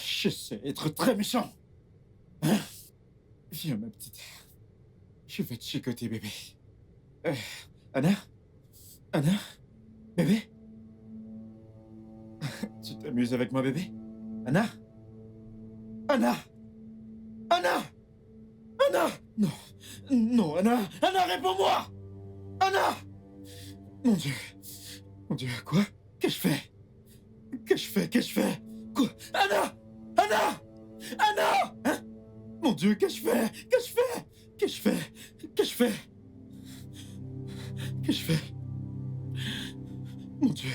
Je sais être très méchant. Hein? Viens, ma petite. Je vais te chicoter, bébé. Euh, Anna? Anna? Bébé? Tu t'amuses avec moi, bébé? Anna? Anna? Anna? Anna! Non. Non, Anna! Anna, réponds-moi! Anna! Mon Dieu. Mon Dieu, quoi? Qu'ai-je fait? Qu'ai-je fait? Qu'ai-je fait? Quoi? Anna! Anna! Anna! Hein? Mon Dieu, qu'ai-je fait? Qu'ai-je fait? Qu'ai-je fait? Qu'ai-je fait? Qu'ai-je fait? Mon Dieu.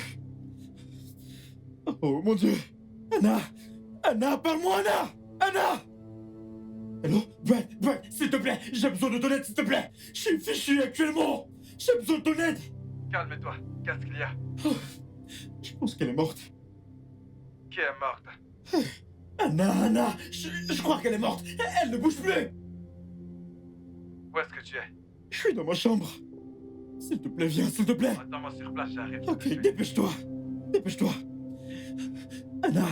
Oh, mon Dieu. Anna! Anna, parle-moi, Anna! Anna! Allô? Brad, s'il te plaît, j'ai besoin de ton aide, s'il te plaît! Je suis fichu actuellement! J'ai besoin de ton aide! Calme-toi, qu'est-ce qu'il y a? Oh, je pense qu'elle est morte. Qui est morte? Anna, je crois qu'elle est morte. Elle ne bouge plus. Où est-ce que tu es? Je suis dans ma chambre. S'il te plaît, viens, s'il te plaît. Attends-moi sur place, j'arrive. Ok, dépêche-toi. Dépêche-toi. Anna.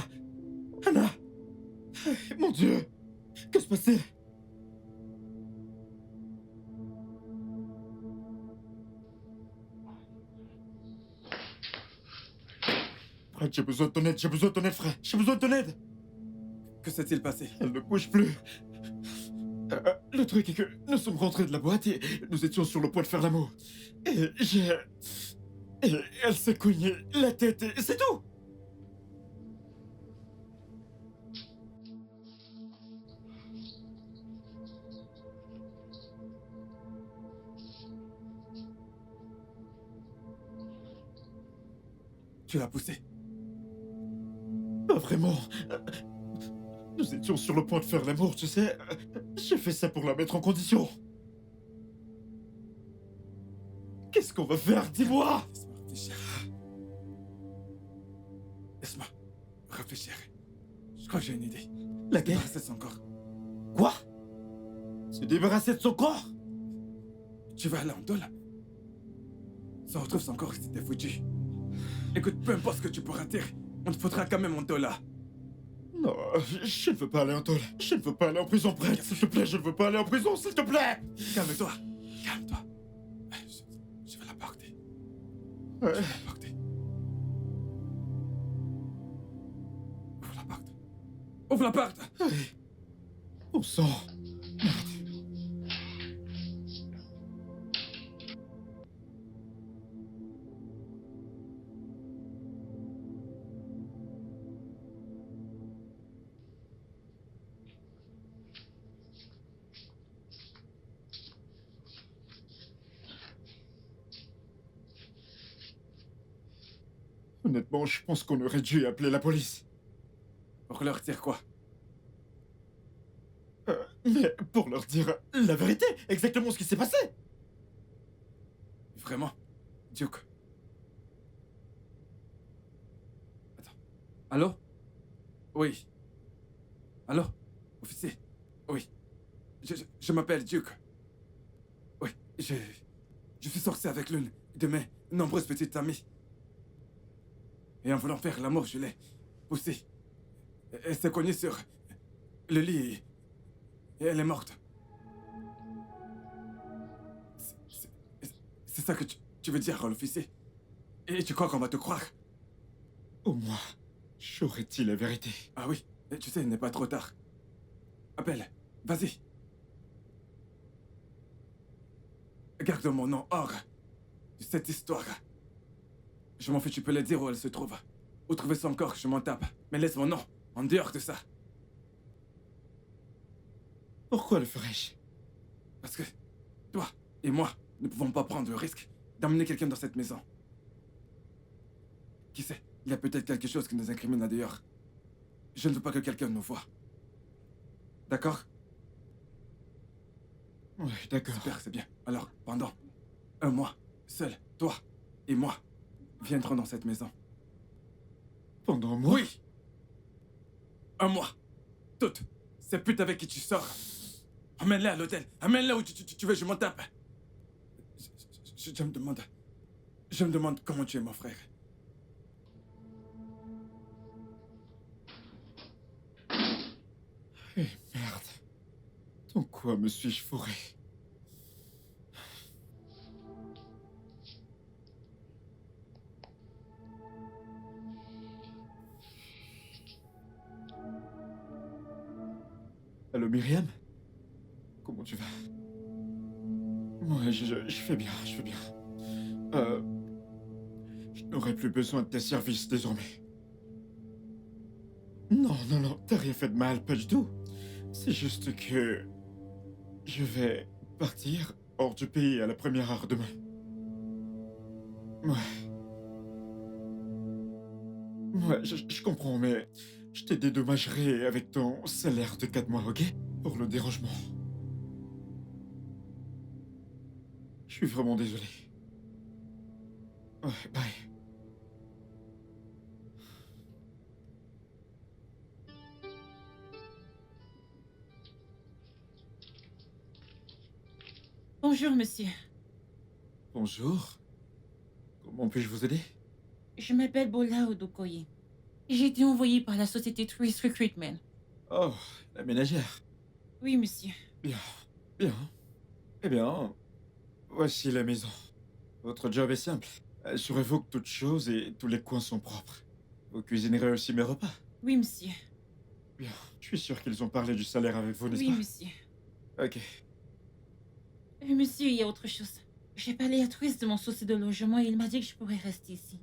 Anna. Mon Dieu. Que se passe-t-il? Frère, j'ai besoin de ton aide, frère. J'ai besoin de ton aide. Que s'est-il passé? Elle ne bouge plus. Le truc est que nous sommes rentrés de la boîte et nous étions sur le point de faire l'amour. Et et elle s'est cognée la tête et c'est tout. Tu l'as poussée? Pas vraiment. Nous étions sur le point de faire l'amour, tu sais. J'ai fait ça pour la mettre en condition. Qu'est-ce qu'on va faire? Dis-moi! Laisse-moi réfléchir. Laisse-moi réfléchir. Je crois que j'ai une idée. Laquelle? Débarrasser de son corps. Quoi? Se débarrasser de son corps? Tu vas aller en tôle. Si on retrouve son corps, c'était foutu. Écoute, peu importe ce que tu pourras dire, on te foutra quand même en tôle là. Non, je ne veux pas aller en tôle. Je ne veux pas aller en prison, Brett. S'il te plaît, je ne veux pas aller en prison, s'il te plaît! Calme-toi. Calme-toi. Je vais la porter. Je Ouais. vais la porter. Ouvre la porte. Ouvre la porte! Bon sang. Honnêtement, je pense qu'on aurait dû appeler la police. Pour leur dire quoi? Mais pour leur dire la vérité, exactement ce qui s'est passé. Vraiment? Duke? Attends. Allô? Oui. Allô? Officier? Oui. Je m'appelle Duke. Oui, je suis sorti avec l'une de mes nombreuses petites amies. Et en voulant faire l'amour, je l'ai poussée. Elle s'est cognée sur le lit et elle est morte. C'est ça que tu veux dire, l'officier? Et tu crois qu'on va te croire? Au moins, j'aurais dit la vérité. Ah oui, tu sais, il n'est pas trop tard. Appelle, vas-y. Garde mon nom hors de cette histoire. Je m'en fais, tu peux le dire où elle se trouve. Où trouver son corps, je m'en tape. Mais laisse mon nom en dehors de ça. Pourquoi le ferais-je? Parce que toi et moi ne pouvons pas prendre le risque d'emmener quelqu'un dans cette maison. Qui sait, il y a peut-être quelque chose qui nous incrimine là dehors. Je ne veux pas que quelqu'un nous voie. D'accord? Oui, d'accord. Super, c'est bien. Alors, pendant un mois, seul, toi et moi viendrons dans cette maison. Pendant un mois? Oui! Un mois. Toutes ces putes avec qui tu sors. Amène-les à l'hôtel. Amène-les où tu veux, je m'en tape. Je me demande comment tu es, mon frère. Eh merde. Dans quoi me suis-je fourré? Allô Myriam? Comment tu vas? Ouais, je fais bien, je fais bien. Euh... Je n'aurai plus besoin de tes services désormais. Non, non, non, t'as rien fait de mal, pas du tout. C'est juste que... Je vais partir hors du pays à la première heure demain. Ouais. Ouais, je comprends, mais je te dédommagerai avec ton salaire de 4 mois, ok? Pour le dérangement. Je suis vraiment désolé. Ouais, bye. Bonjour, monsieur. Bonjour. Comment puis-je vous aider? Je m'appelle Bola Odokoye. J'ai été envoyée par la société Tourist Recruitment. Oh, la ménagère. Oui, monsieur. Bien, bien. Eh bien, voici la maison. Votre job est simple. Assurez-vous que toutes choses et tous les coins sont propres. Vous cuisinerez aussi mes repas. Oui, monsieur. Bien. Je suis sûr qu'ils ont parlé du salaire avec vous, n'est-ce Oui, pas? monsieur. Ok. Monsieur, il y a autre chose. J'ai parlé à Tourist de mon souci de logement et il m'a dit que je pourrais rester ici.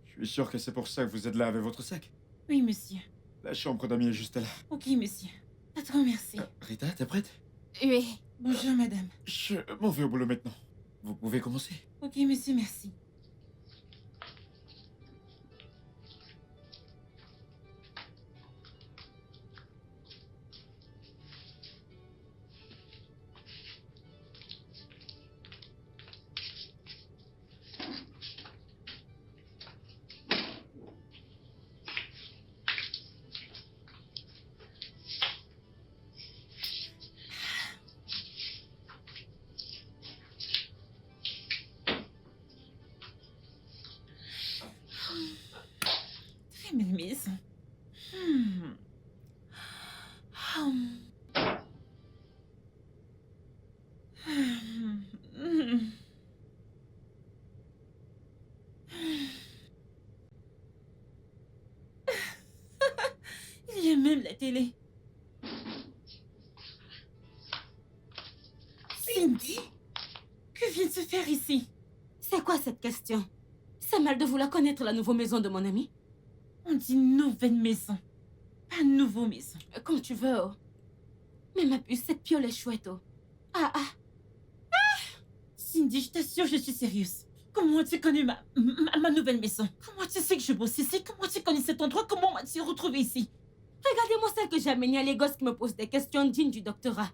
Je suis sûr que c'est pour ça que vous êtes là avec votre sac. Oui, monsieur. La chambre d'amis est juste là. Ok, monsieur. Un grand merci. Rita, t'es prête? Oui. Bonjour, madame. Je m'en vais au boulot maintenant. Vous pouvez commencer. Ok, monsieur, merci. Très belle maison. Hmm. Hum. Hmm. Il y a même la télé. Cindy, que vient de se faire ici? C'est quoi cette question? C'est mal de vouloir connaître la nouvelle maison de mon ami. On dit nouvelle maison, pas nouveau maison. Comme tu veux, oh. Mais ma puce, cette piole est chouette, oh. Ah, ah. Cindy, je t'assure, je suis sérieuse. Comment as-tu connu ma nouvelle maison? Comment tu sais que je bosse ici? Comment tu connais cet endroit? Comment m'as-tu retrouvé ici? Regardez-moi celle que j'ai amenée à les gosses qui me posent des questions dignes du doctorat.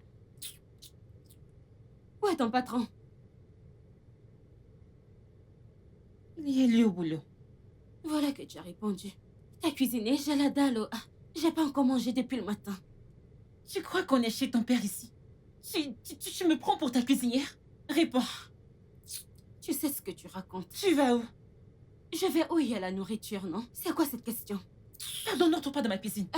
Où est ton patron? Il est allé au boulot. Voilà que tu as répondu. T'as cuisiné, j'ai la dalle, oh. Ah, j'ai pas encore mangé depuis le matin. Tu crois qu'on est chez ton père ici? Tu me prends pour ta cuisinière? Réponds. Tu sais ce que tu racontes. Tu vas où? Je vais où il y a la nourriture, non? C'est quoi cette question? Pardon, n'entre pas dans ma cuisine.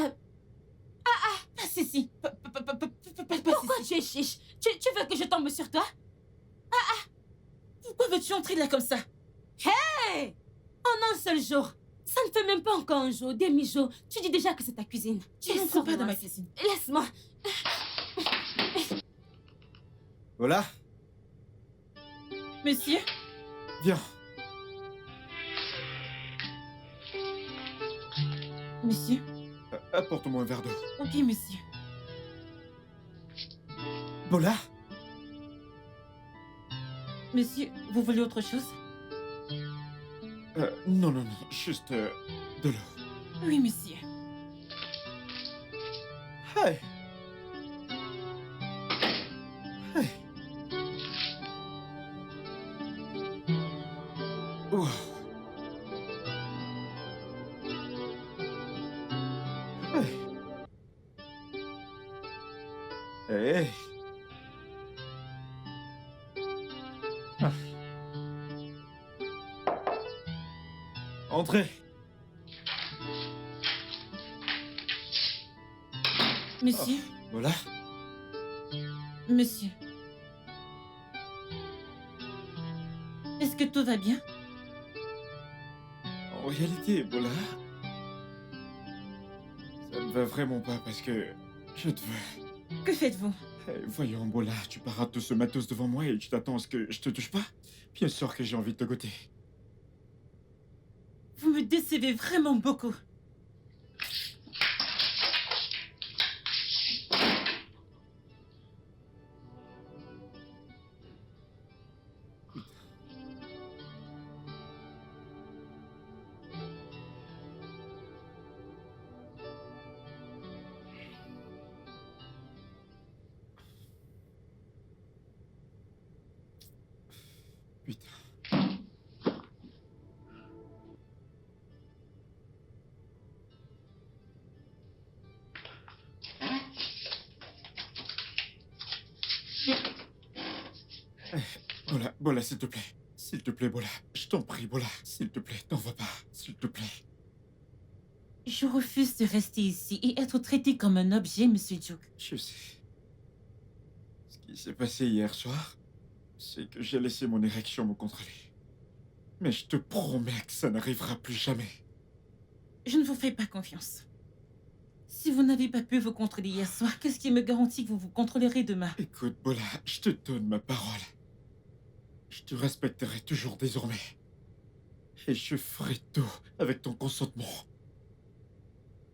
Passe ici. Passe Pourquoi ici. tu es chiche? Tu veux que je tombe sur toi? Pourquoi veux-tu entrer là comme ça? Hey! En un seul jour. Ça ne fait même pas encore un jour, demi-jour. Tu dis déjà que c'est ta cuisine. Tu n'entres pas dans ma cuisine. Laisse-moi. Voilà. Monsieur? Viens. Monsieur? Apporte-moi un verre d'eau. Ok, monsieur. Bola? Monsieur, vous voulez autre chose? Non, non, non. Juste de l'eau. Oui, monsieur. Hey. Hey. Wow. Hey. Hey. Ah. Entrez. Monsieur, Voilà. monsieur. Est-ce que tout va bien? En réalité, Bola, ça ne va vraiment pas parce que je te veux. Que faites-vous? Voyons, Bola, tu parades de ce matos devant moi et tu t'attends à ce que je te touche pas? Bien sûr que j'ai envie de te goûter. Vous me décevez vraiment beaucoup. Putain. Bola, s'il te plaît. S'il te plaît, Bola. Je t'en prie, Bola. S'il te plaît, t'en vas pas. S'il te plaît. Je refuse de rester ici et être traité comme un objet, monsieur Duke. Je sais. Ce qui s'est passé hier soir, c'est que j'ai laissé mon érection me contrôler. Mais je te promets que ça n'arrivera plus jamais. Je ne vous fais pas confiance. Si vous n'avez pas pu vous contrôler hier soir, qu'est-ce qui me garantit que vous vous contrôlerez demain? Écoute, Bola, je te donne ma parole. Je te respecterai toujours désormais. Et je ferai tout avec ton consentement.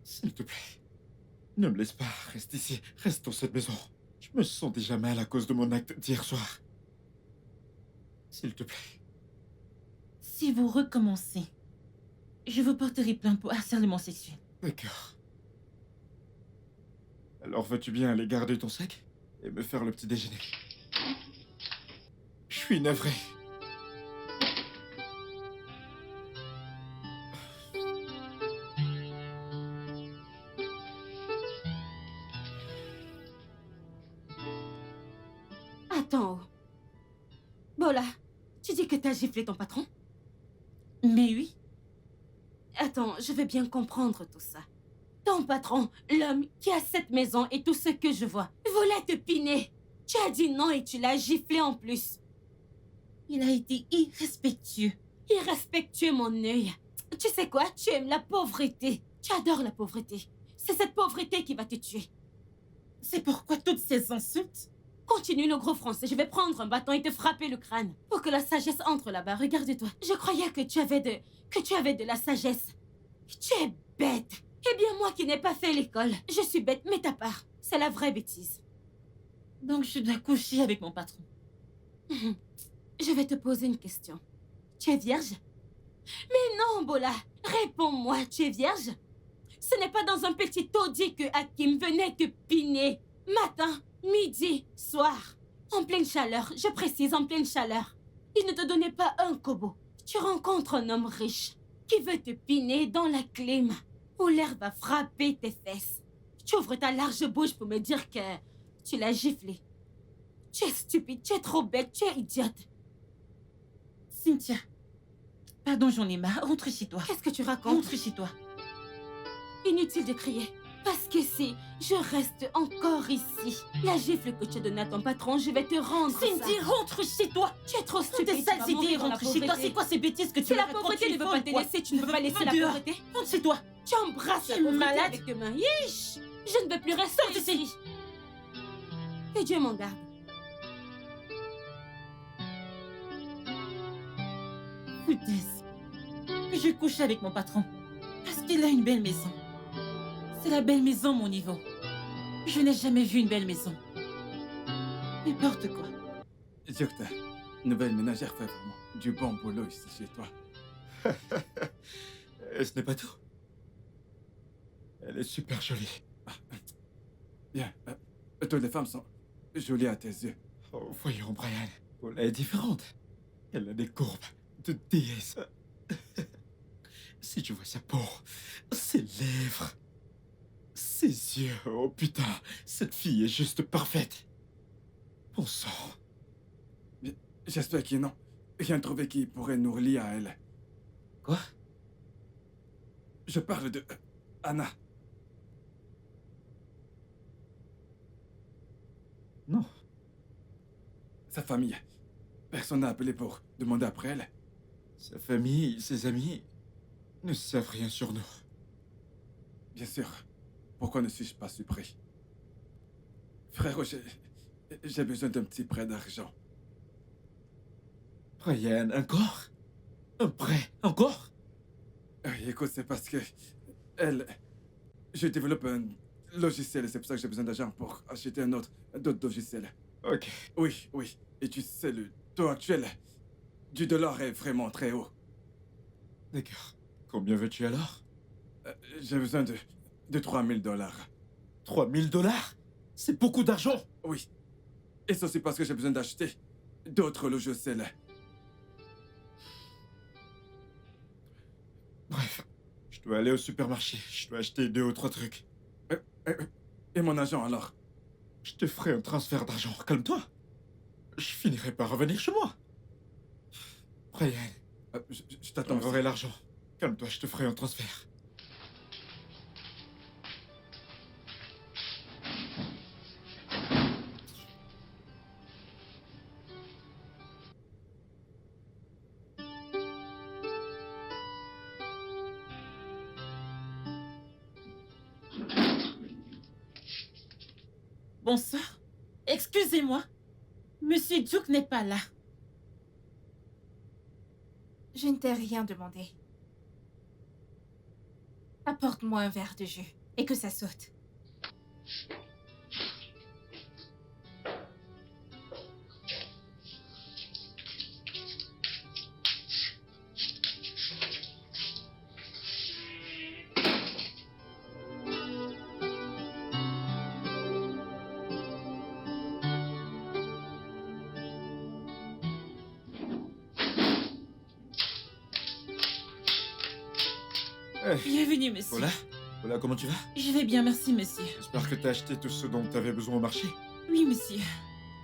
S'il te plaît, ne me laisse pas, reste ici, reste dans cette maison. Je me sens déjà mal à cause de mon acte d'hier soir. S'il te plaît. Si vous recommencez, je vous porterai plainte pour harcèlement sexuel. D'accord. Alors veux-tu bien aller garder ton sac et me faire le petit déjeuner? Je suis navré. Attends. Bola, tu dis que t'as giflé ton patron? Mais oui, Attends, je veux bien comprendre tout ça. Ton patron, l'homme qui a cette maison et tout ce que je vois, voulait te piner. Tu as dit non et tu l'as giflé en plus. il a été irrespectueux. Irrespectueux, mon œil. Tu sais quoi? Tu aimes la pauvreté. Tu adores la pauvreté. C'est cette pauvreté qui va te tuer. C'est pourquoi toutes ces insultes? Continue le gros français. Je vais prendre un bâton et te frapper le crâne. Pour que la sagesse entre là-bas. Regarde-toi. Je croyais que tu avais de la sagesse. Tu es bête. Eh bien, moi qui n'ai pas fait l'école, je suis bête, mais ta part. C'est la vraie bêtise. Donc je dois coucher avec mon patron. Je vais te poser une question. Tu es vierge? Mais non, Bola. Réponds-moi, tu es vierge? Ce n'est pas dans un petit taudis que Hakim venait te piner. Matin, midi, soir. En pleine chaleur, je précise en pleine chaleur. Il ne te donnait pas un kobo. Tu rencontres un homme riche qui veut te piner dans la clim, où l'air va frapper tes fesses. Tu ouvres ta large bouche pour me dire que tu l'as giflé. Tu es stupide, tu es trop bête, tu es idiote. Cynthia, pardon, j'en ai marre. Rentre chez toi. Qu'est-ce que tu racontes? Rentre chez toi. Inutile de crier. Parce que si je reste encore ici, la gifle que tu as donnée à ton patron, je vais te rendre Cindy, ça. rentre chez toi. Tu es trop Toutes stupide. tes tu sales vas idées, mourir dans la rentre chez toi. pauvreté. C'est quoi ces bêtises que tu Si me la racontes? pauvreté Tu ne es veut folle, pas te quoi. laisser, tu ne peux pas laisser la Dehors. pauvreté. Rentre chez toi. Tu embrasses la Tu es pauvreté malade. avec tes mains. Yish! Je ne veux plus rester Sors d'ici. ici. Que Dieu m'en garde. Foutaise. Je couche avec mon patron. Parce qu'il a une belle maison. C'est la belle maison, mon niveau. Je n'ai jamais vu une belle maison. N'importe quoi. Duke, ta nouvelle ménagère fait vraiment du bon boulot ici chez toi. Et ce n'est pas tout. Elle est super jolie. Bien, toutes les femmes sont jolies à tes yeux. Oh, voyons, Brian. Paula est différente. Elle a des courbes de déesse. Si tu vois sa peau, ses lèvres, ses yeux, oh putain, cette fille est juste parfaite. Bon sang. J'espère qu'il non. Rien trouvé qui pourrait nous relier à elle. Quoi? Je parle de Anna. Non. Sa famille. Personne n'a appelé pour demander après elle. Sa famille, ses amis ne savent rien sur nous. Bien sûr. Pourquoi ne suis-je pas surpris? Frère, j'ai besoin d'un petit prêt d'argent. Brian, encore? Un prêt, encore? Écoute, c'est parce que... Je développe un logiciel et c'est pour ça que j'ai besoin d'argent pour acheter d'autres logiciels. Ok. Oui, oui. Et tu sais, le taux actuel du dollar est vraiment très haut. D'accord. Combien veux-tu alors? J'ai besoin de 3000 dollars. 3000 dollars? C'est beaucoup d'argent! Oui. Et c'est aussi parce que j'ai besoin d'acheter d'autres logiciels. Bref, je dois aller au supermarché. Je dois acheter 2 ou 3 trucs. Et mon agent alors? Je te ferai un transfert d'argent. Calme-toi. Je finirai par revenir chez moi. Brian, Je t'attends. j'aurai l'argent. Calme-toi, je te ferai un transfert. Bonsoir. Excusez-moi. Monsieur Duke n'est pas là. Je ne t'ai rien demandé. Apporte-moi un verre de jus et que ça saute. Bienvenue, monsieur. Voilà. Voilà, comment tu vas? Je vais bien, merci, monsieur. J'espère que t'as acheté tout ce dont t'avais besoin au marché. Oui, monsieur.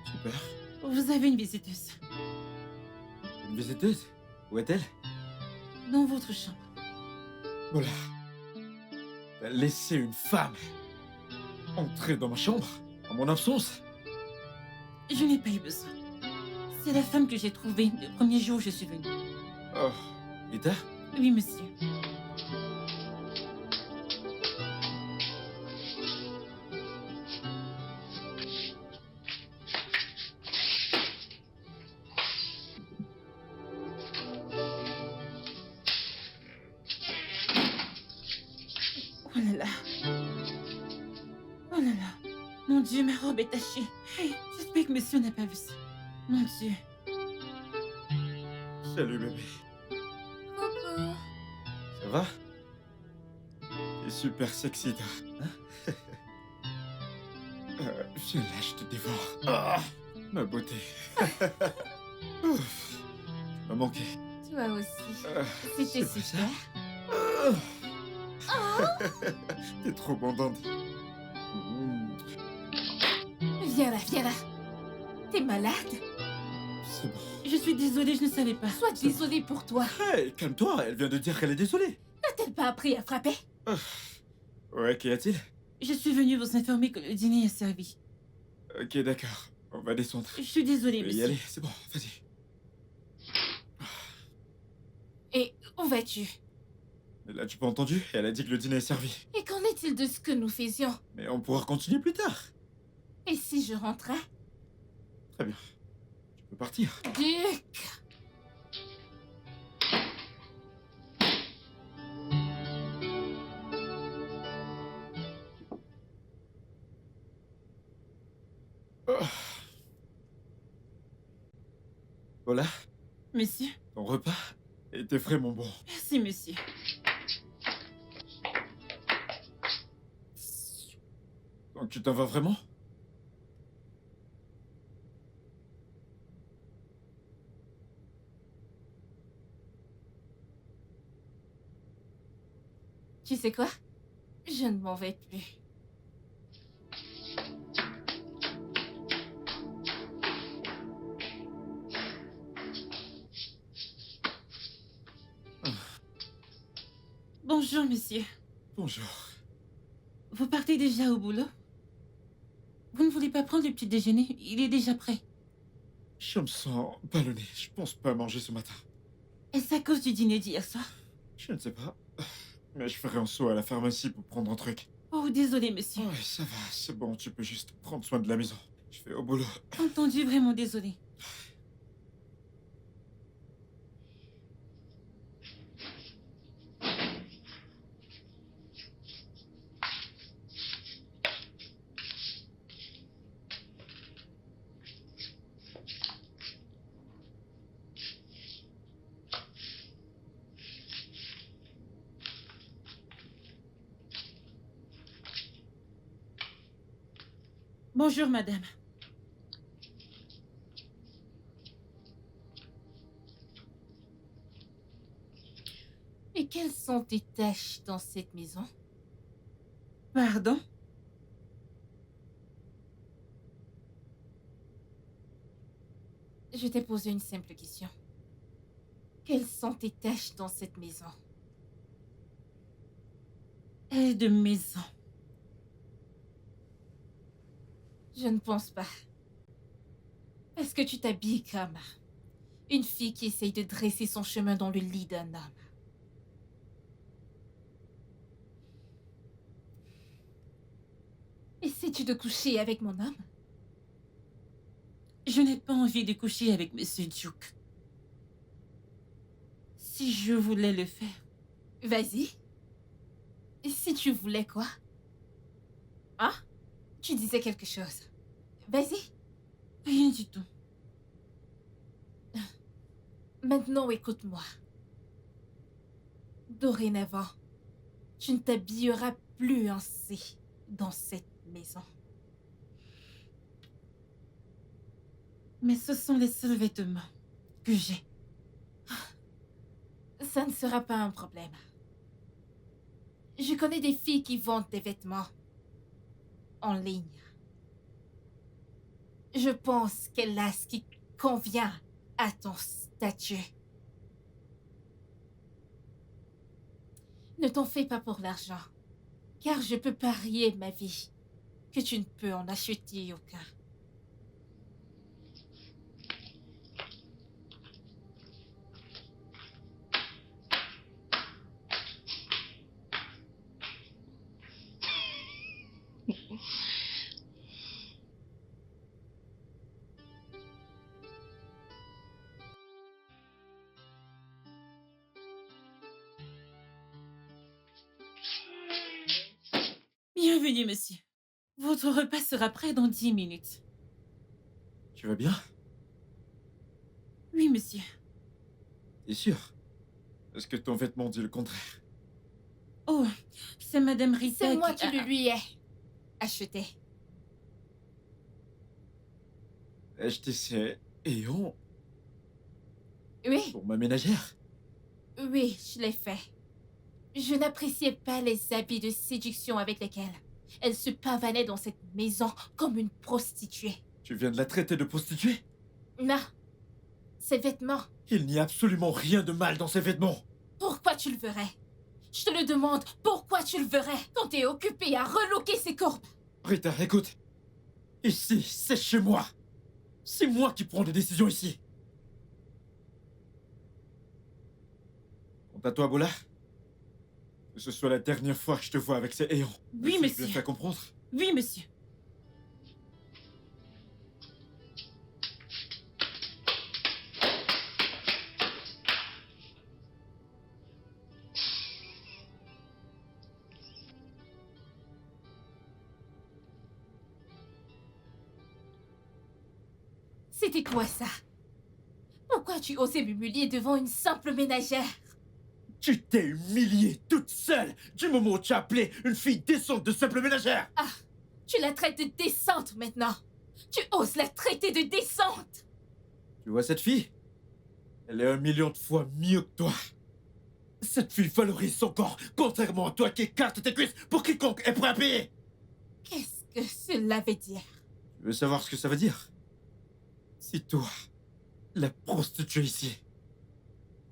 Super. Vous avez une visiteuse. Une visiteuse? Où est-elle? Dans votre chambre. Voilà. T'as laissé une femme entrer dans ma chambre, en mon absence. Je n'ai pas eu besoin. C'est la femme que j'ai trouvée le premier jour où je suis venue. Oh, Rita? Oui, monsieur. Oh là là. Oh là là. Mon Dieu, ma robe est tachée. Hey, j'espère que monsieur n'a pas vu ça. Mon Dieu. Salut, bébé. Coucou. Ça va? T'es super sexy, toi. Hein? Viens là, je te dévore. Ah, ma beauté. Ouf, tu m'as manqué. Toi aussi. c'est C'était pas super. T'es trop bandante. Viens là, viens là. T'es malade? C'est bon. Je suis désolée, je ne savais pas. Sois désolée pour toi. Hey, calme-toi, elle vient de dire qu'elle est désolée. N'a-t-elle pas appris à frapper? Ouais, qu'y a-t-il? Je suis venue vous informer que le dîner est servi. Ok, d'accord. On va descendre. Je suis désolée, Je vais y monsieur. aller, c'est bon, vas-y. Et où vas-tu? Elle a-tu pas entendu? Elle a dit que le dîner est servi. Et qu'en est-il de ce que nous faisions? Mais on pourra continuer plus tard. Et si je rentrais? Très bien. Tu peux partir. Duc! Voilà, Monsieur. ton repas était vraiment bon. Merci, monsieur. Donc tu t'en vas vraiment? Tu sais quoi? Je ne m'en vais plus. Bonjour, monsieur. Bonjour. Vous partez déjà au boulot? Vous ne voulez pas prendre le petit déjeuner? Il est déjà prêt. Je me sens ballonné. Je pense pas manger ce matin. Est-ce à cause du dîner d'hier soir? Je ne sais pas. Mais je ferai un saut à la pharmacie pour prendre un truc. Oh, désolé, monsieur. Ouais, ça va, c'est bon, tu peux juste prendre soin de la maison. Je fais au boulot. Entendu, vraiment désolé. Bonjour, madame. Et quelles sont tes tâches dans cette maison? Pardon? Je t'ai posé une simple question. Quelles sont tes tâches dans cette maison? Aide maison. Je ne pense pas. Parce que tu t'habilles comme une fille qui essaye de dresser son chemin dans le lit d'un homme. Essaies-tu de coucher avec mon homme? Je n'ai pas envie de coucher avec Monsieur Duke. Si je voulais le faire, Vas-y. Et si tu voulais quoi? Hein? Tu disais quelque chose. Vas-y. rien du tout. Maintenant, écoute-moi. Dorénavant, tu ne t'habilleras plus ainsi dans cette maison. Mais ce sont les seuls vêtements que j'ai. Ça ne sera pas un problème. Je connais des filles qui vendent des vêtements en ligne. Je pense qu'elle a ce qui convient à ton statut. Ne t'en fais pas pour l'argent, car je peux parier ma vie que tu ne peux en acheter aucun. Bienvenue, monsieur. Votre repas sera prêt dans 10 minutes. Tu vas bien? Oui, monsieur. T'es sûr? Est-ce que ton vêtement dit le contraire? Oh, c'est Madame Rita C'est moi qui... qui le lui ai acheté. Acheter ces éons Oui, pour ma ménagère? oui, je l'ai fait. Je n'appréciais pas les habits de séduction avec lesquels elle se pavanait dans cette maison comme une prostituée. Tu viens de la traiter de prostituée? Non, ses vêtements, Il n'y a absolument rien de mal dans ces vêtements. pourquoi tu le verrais? Je te le demande, pourquoi tu le verrais quand t'es occupé à relooker ses courbes? Rita, écoute. Ici, c'est chez moi. C'est moi qui prends des décisions ici. Quant à toi, Bola, que ce soit la dernière fois que je te vois avec ces ayants. Oui, Est-ce que je monsieur. bien fait comprendre? Oui, monsieur. C'était quoi ça? Pourquoi tu osais m'humilier devant une simple ménagère? Tu t'es humiliée toute seule du moment où tu as appelé une fille décente de simple ménagère. Ah, tu la traites de décente maintenant. Tu oses la traiter de décente. Tu vois cette fille? Elle est 1 million de fois mieux que toi. Cette fille valorise son corps, contrairement à toi qui écarte tes cuisses pour quiconque est prêt à payer. Qu'est-ce que cela veut dire? Tu veux savoir ce que ça veut dire? Si toi, la prostituée ici,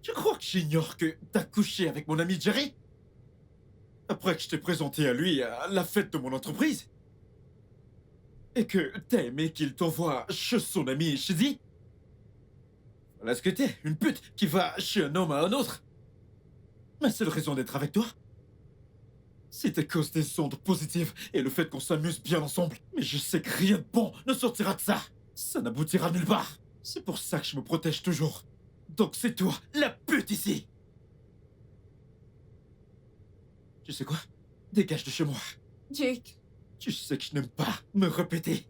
tu crois que j'ignore que t'as couché avec mon ami Jerry? Après que je t'ai présenté à lui à la fête de mon entreprise? et que t'as aimé qu'il t'envoie chez son ami Shizzy. Voilà ce que t'es, une pute qui va chez un homme à un autre. Ma seule raison d'être avec toi, c'est à cause des ondes positives et le fait qu'on s'amuse bien ensemble. Mais je sais que rien de bon ne sortira de ça. Ça n'aboutira nulle part. C'est pour ça que je me protège toujours. Donc c'est toi, la pute ici. Tu sais quoi? Dégage de chez moi. Duke, Tu sais que je n'aime pas me répéter.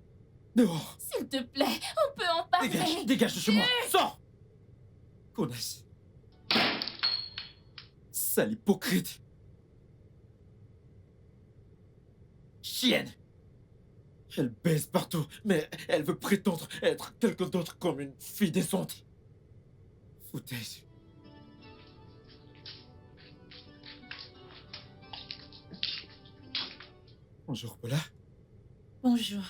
Dehors. s'il te plaît, on peut en parler. Dégage de chez moi. Sors. Connasse. Sale hypocrite. Chienne. Elle baise partout, mais elle veut prétendre être quelqu'un d'autre comme une fille décente. Foutaise. Bonjour, Paula. Bonjour.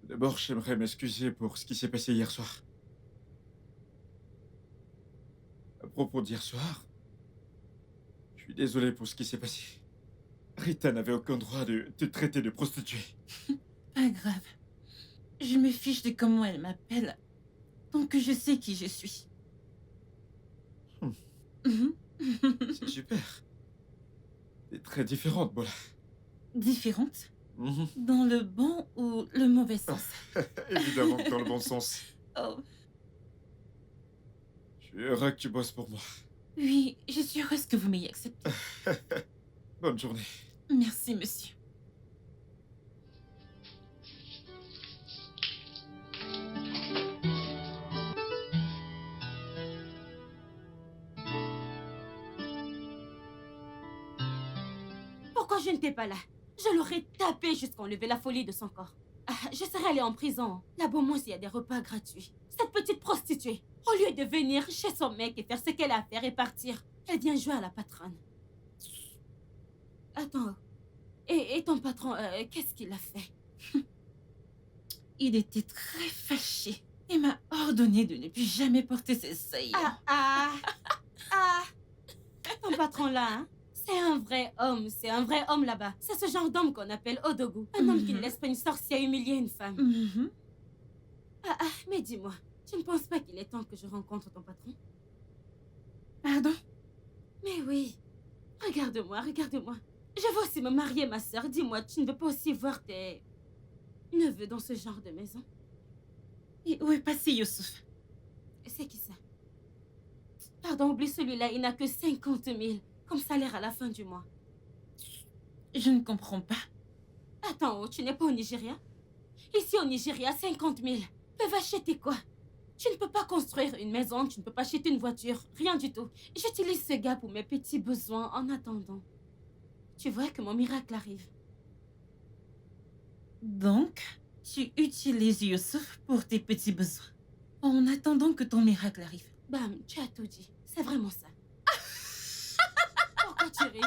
D'abord, j'aimerais m'excuser pour ce qui s'est passé hier soir. À propos d'hier soir, je suis désolé pour ce qui s'est passé. Rita n'avait aucun droit de te traiter de prostituée. Pas grave. Je me fiche de comment elle m'appelle, tant que je sais qui je suis. Mhm. C'est super. T'es très différente, Paula. Différente? Mhm. Dans le bon ou le mauvais sens? Évidemment que dans le bon sens. Oh, Je suis heureux que tu bosses pour moi. oui, je suis heureuse que vous m'ayez accepté. Bonne journée. Merci, monsieur. Pourquoi je n'étais pas là? Je l'aurais tapé jusqu'à enlever la folie de son corps. Ah, je serais allée en prison. Là-bas, moi, s'il y a des repas gratuits. Cette petite prostituée, au lieu de venir chez son mec et faire ce qu'elle a à faire et partir, elle vient jouer à la patronne. Attends. Et ton patron, qu'est-ce qu'il a fait? Il était très fâché et m'a ordonné de ne plus jamais porter ses saillants. Ah. Ton patron là, hein? C'est un vrai homme là-bas. C'est ce genre d'homme qu'on appelle Odogu. Un homme qui ne laisse pas une sorcière humilier une femme. Mhm. Mais dis-moi, tu ne penses pas qu'il est temps que je rencontre ton patron? Pardon? Mais oui. Regarde-moi. Je veux aussi me marier, ma sœur. Dis-moi, tu ne veux pas aussi voir tes neveux dans ce genre de maison? Et où est passé Youssouf? C'est qui ça? Pardon, oublie celui-là, il n'a que 50 000 comme salaire à la fin du mois. Je ne comprends pas. Attends, tu n'es pas au Nigeria? Ici au Nigeria, 50 000 peuvent acheter quoi? Tu ne peux pas construire une maison, tu ne peux pas acheter une voiture, rien du tout. J'utilise ce gars pour mes petits besoins en attendant. Tu vois que mon miracle arrive. Donc, tu utilises Youssouf pour tes petits besoins, en attendant que ton miracle arrive. Bam, tu as tout dit. C'est vraiment ça. Pourquoi tu ris?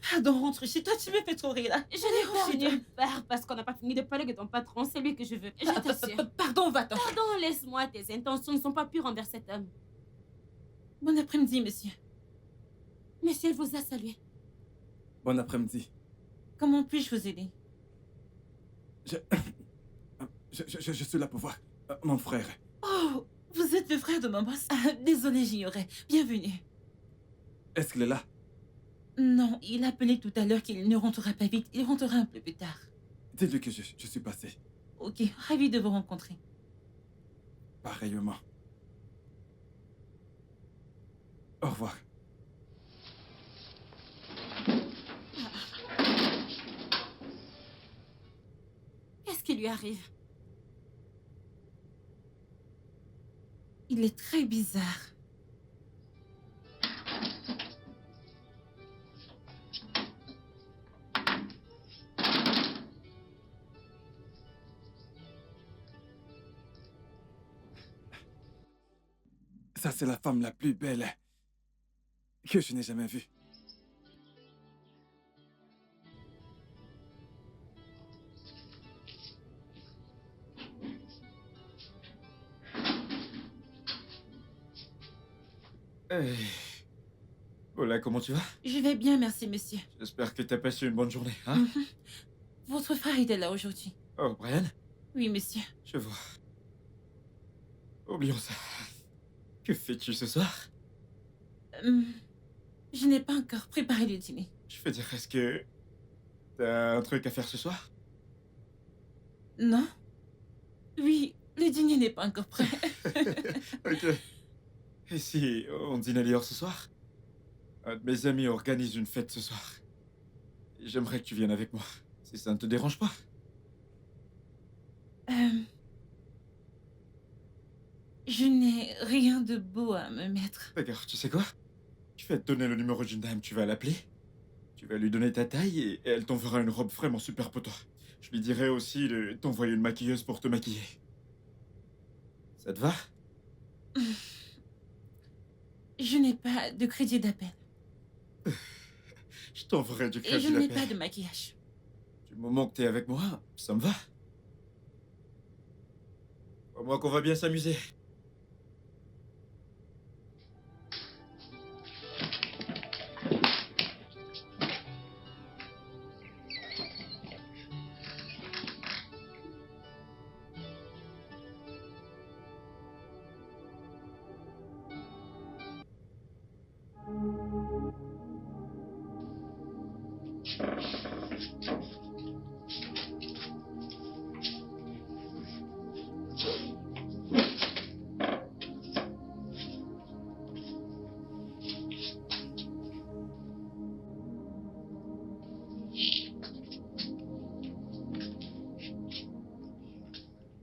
Pardon, rentre chez toi, tu me fais trop rire là. Je n'ai pas nulle part parce qu'on n'a pas fini de parler de ton patron, c'est lui que je veux. Je t'assure. Pardon, va-t'en. Pardon, laisse-moi, tes intentions ne sont pas pures envers cet homme. Bon après-midi, monsieur. Monsieur vous a salué. Bon après-midi. Comment puis-je vous aider? Je suis là pour voir mon frère. Oh, vous êtes le frère de mon boss? Ah, désolé, j'ignorais. Bienvenue. Est-ce qu'il est là? Non, il a appelé tout à l'heure qu'il ne rentrera pas vite. Il rentrera un peu plus tard. Dis-lui que je suis passé. Ok, ravi de vous rencontrer. Pareillement. Au revoir. Qu'est-ce qui lui arrive? Il est très bizarre. Ça, c'est la femme la plus belle que je n'ai jamais vue. Hey. Paula, comment tu vas? Je vais bien, merci, monsieur. J'espère que t'as passé une bonne journée, hein? Mhm. Votre frère était là aujourd'hui. Oh, Brian? Oui, monsieur. Je vois. Oublions ça. Que fais-tu ce soir? Je n'ai pas encore préparé le dîner. Je veux dire, est-ce que... T'as un truc à faire ce soir? Non? Oui, le dîner n'est pas encore prêt. Ok. Et si on dîne ailleurs ce soir? Un de mes amis organise une fête ce soir. Et j'aimerais que tu viennes avec moi, si ça ne te dérange pas. Je n'ai rien de beau à me mettre. Regarde, tu sais quoi? Je vais te donner le numéro d'une dame, tu vas l'appeler. Tu vas lui donner ta taille et elle t'enverra une robe vraiment super pour toi. Je lui dirai aussi de t'envoyer une maquilleuse pour te maquiller. Ça te va? Je n'ai pas de crédit d'appel. Je t'enverrai du Et crédit je n'ai d'appel. pas de maquillage. Du moment que t'es avec moi, ça me va. Crois-moi qu'on va bien s'amuser.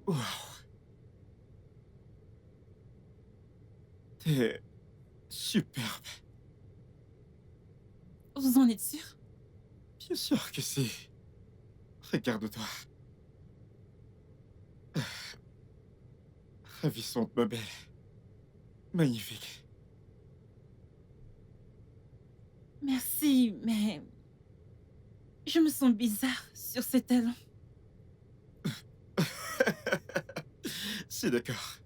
Waouh. T'es superbe. Vous en êtes sûr? Bien sûr que si. Regarde-toi. Ravissante, ma belle. Magnifique. Merci, mais... Je me sens bizarre sur ces talons. C'est d'accord.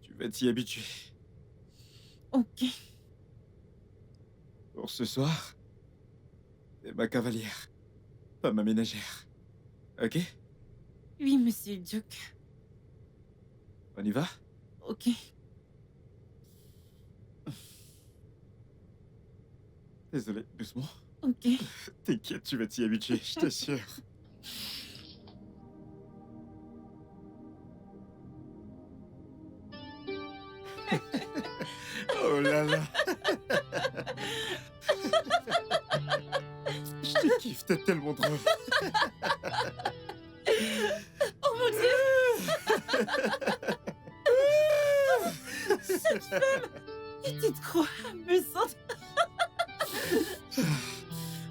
Tu vas t'y habituer. Ok. Pour ce soir, t'es ma cavalière, pas ma ménagère. Ok? Oui, monsieur Duke. On y va? Ok. Désolé, doucement. Ok. T'inquiète, tu vas t'y habituer, je t'assure. Oh là là. Je te kiffe, t'es tellement drôle. Oh mon Dieu! Cette femme était trop amusante.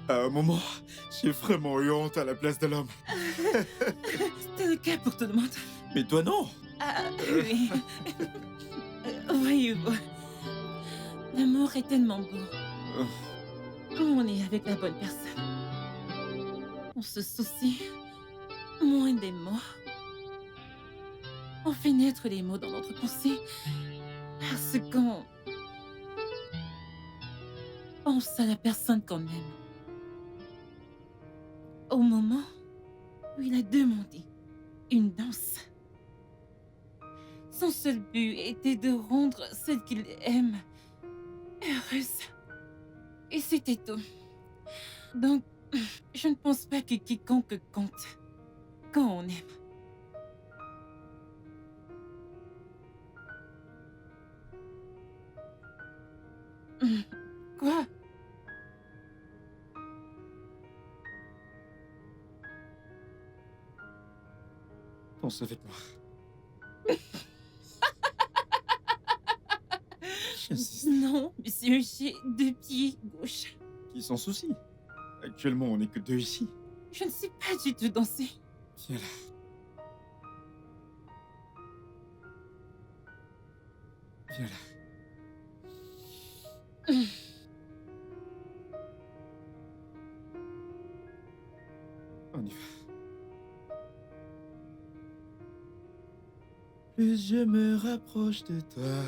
À un moment, j'ai vraiment eu honte à la place de l'homme. C'était le cas pour tout le monde. Mais toi non. Ah, oui. Voyez-vous, l'amour est tellement beau quand on est avec la bonne personne. On se soucie moins des mots. On fait naître les mots dans notre pensée parce qu'on pense à la personne qu'on aime. Au moment où il a demandé une danse, son seul but était de rendre celle qu'il aime heureuse. Et c'était tout. Donc, je ne pense pas que quiconque compte quand on aime. Quoi? Danse avec moi. J'insiste. Non, monsieur, j'ai 2 pieds gauche. Qui s'en soucie? Actuellement, on n'est que 2 ici. Je ne sais pas du tout danser. Viens là. Viens là. On y va. Plus je me rapproche de toi.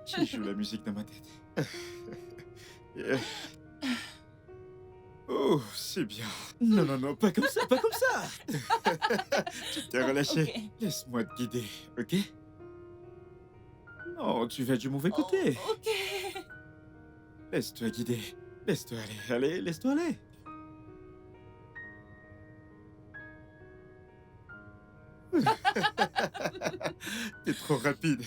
Je joue la musique dans ma tête. Yeah. Oh. Oh, c'est bien. Non, non, non, pas comme ça, pas comme ça. Tu t'es relâché. Ok. Laisse-moi te guider, ok? Non, tu vas du mauvais côté. Oh, ok. Laisse-toi guider. Laisse-toi aller. Allez, laisse-toi aller. T'es trop rapide.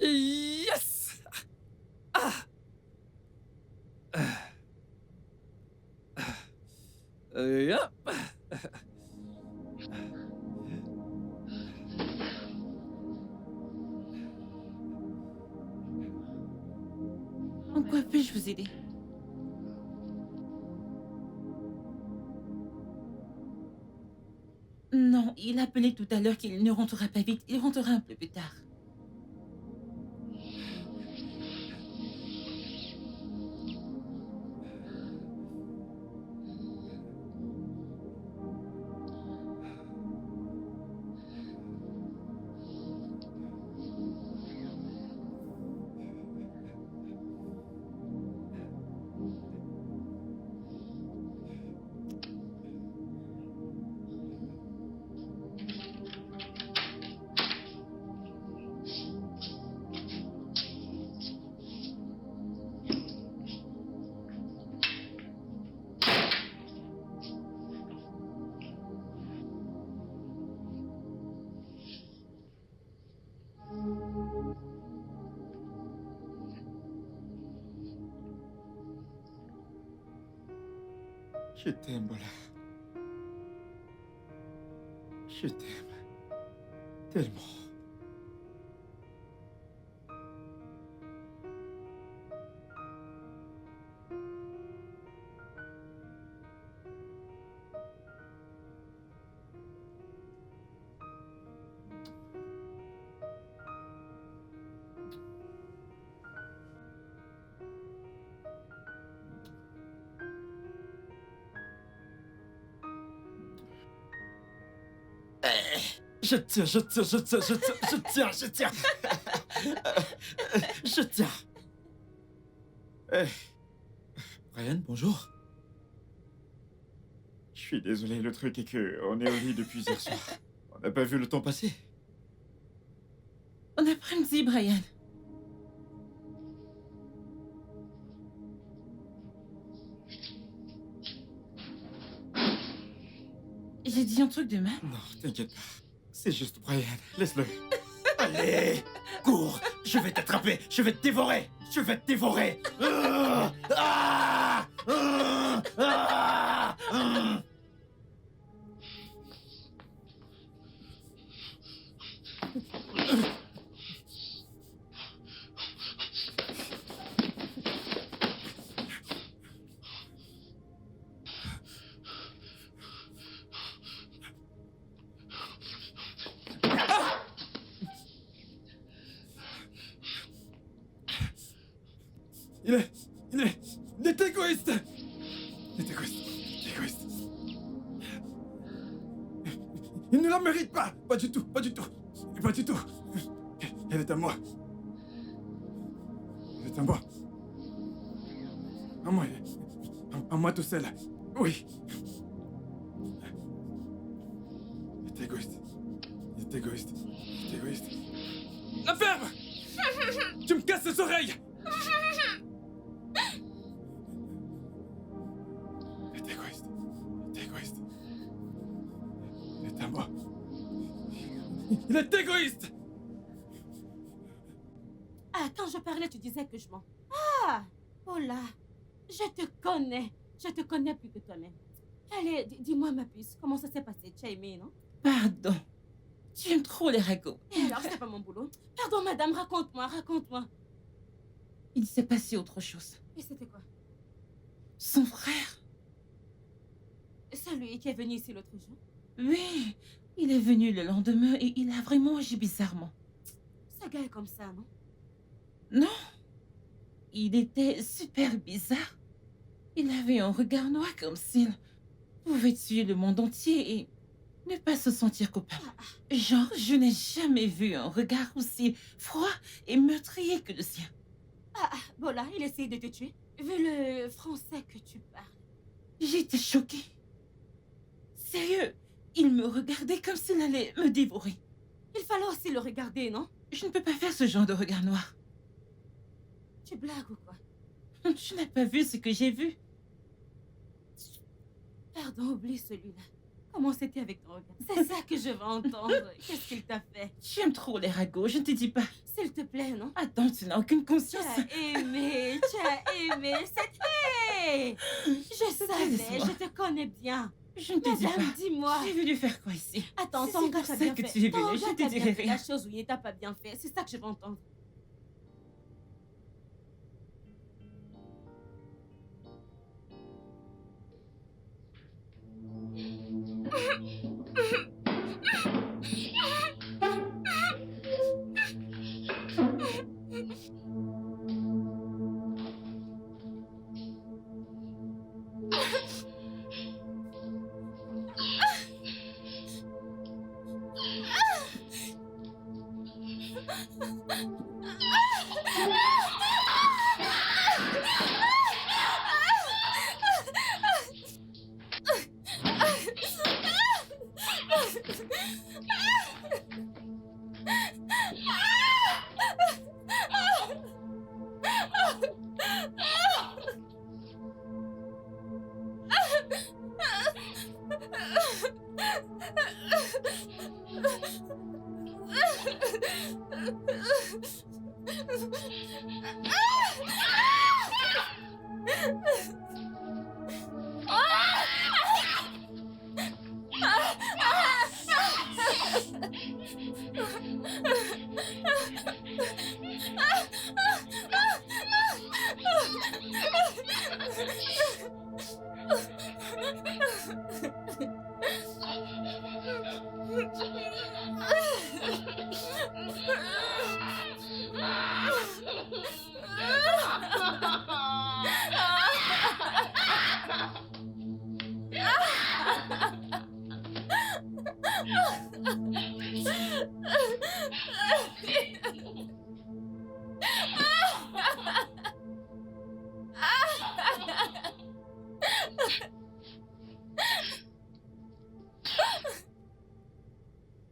Yes! Ah! Hop. En quoi puis-je vous aider? Non, il a appelé tout à l'heure qu'il ne rentrera pas vite. Il rentrera un peu plus tard. Je t'aime, Bola. Je t'aime. Tellement. Je tiens, je tiens, je tiens, je tiens, je tiens, je tiens. Je tiens. Brian, bonjour. Je suis désolé, le truc est que on est au lit depuis hier soir. On n'a pas vu le temps passer. Bon après-midi, Brian. J'ai dit un truc de mal. Non, t'inquiète pas. C'est juste Brian. Laisse-le. Allez, cours. Je vais t'attraper. Je vais te dévorer. Je vais te dévorer. Il est égoïste! Il est égoïste. Il est égoïste. Il ne la mérite pas! Pas du tout, pas du tout. Pas du tout. Elle est à moi. Elle est à moi. À moi. À moi tout seul. Oui. Il est égoïste. Il est égoïste. Il est égoïste. La ferme! Tu me casses les oreilles! Il est égoïste. Il est égoïste. Il est à moi. Il est égoïste! Ah, quand je parlais, tu disais que je mens. Ah, oh là, je te connais. Je te connais plus que toi-même. Allez, dis-moi, ma puce, comment ça s'est passé? Tu as aimé, non? Pardon. Tu aimes trop les ragots. Et alors, c'est pas mon boulot. Pardon, madame, raconte-moi, raconte-moi. Il s'est passé autre chose. Et c'était quoi? Son frère. Ça C'est lui qui est venu ici l'autre jour. Oui, il est venu le lendemain et il a vraiment agi bizarrement. Ce gars est comme ça, non? Non, il était super bizarre. Il avait un regard noir comme s'il pouvait tuer le monde entier et ne pas se sentir coupable. Genre, je n'ai jamais vu un regard aussi froid et meurtrier que le sien. Bola, il essaye de te tuer. Vu le français que tu parles. J'étais choquée. Sérieux, il me regardait comme s'il allait me dévorer. Il fallait aussi le regarder, non? Je ne peux pas faire ce genre de regard noir. Tu blagues ou quoi? Tu n'as pas vu ce que j'ai vu. Pardon, oublie celui-là. Comment c'était avec ton regard? C'est ça que je veux entendre. Qu'est-ce qu'il t'a fait? Tu aimes trop les ragots, je ne te dis pas. S'il te plaît, non? Attends, tu n'as aucune Tu conscience. as aimé, c'était... Je savais, Laisse-moi. je te connais bien. Je ne te dis Madame, pas. dis-moi. J'ai voulu faire quoi ici? Attends, Si ton c'est gars pour t'a ça bien que fait. tu es Ton venu, je gars ne te t'a dirai bien fait la rien. chose où il t'a pas bien fait. C'est ça que je veux entendre.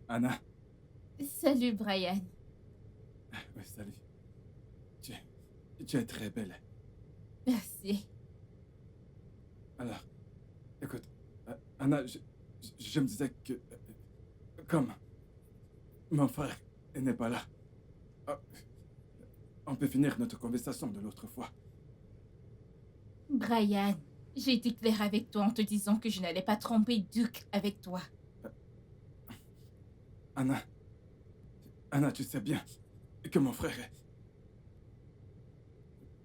Anna. Salut Brian. Oui, salut. Tu es très belle. Merci. Alors, écoute, Anna, je me disais que... comme mon frère n'est pas là, on peut finir notre conversation de l'autre fois. Brian, j'ai été claire avec toi en te disant que je n'allais pas tromper Duke avec toi. Anna, tu sais bien que mon frère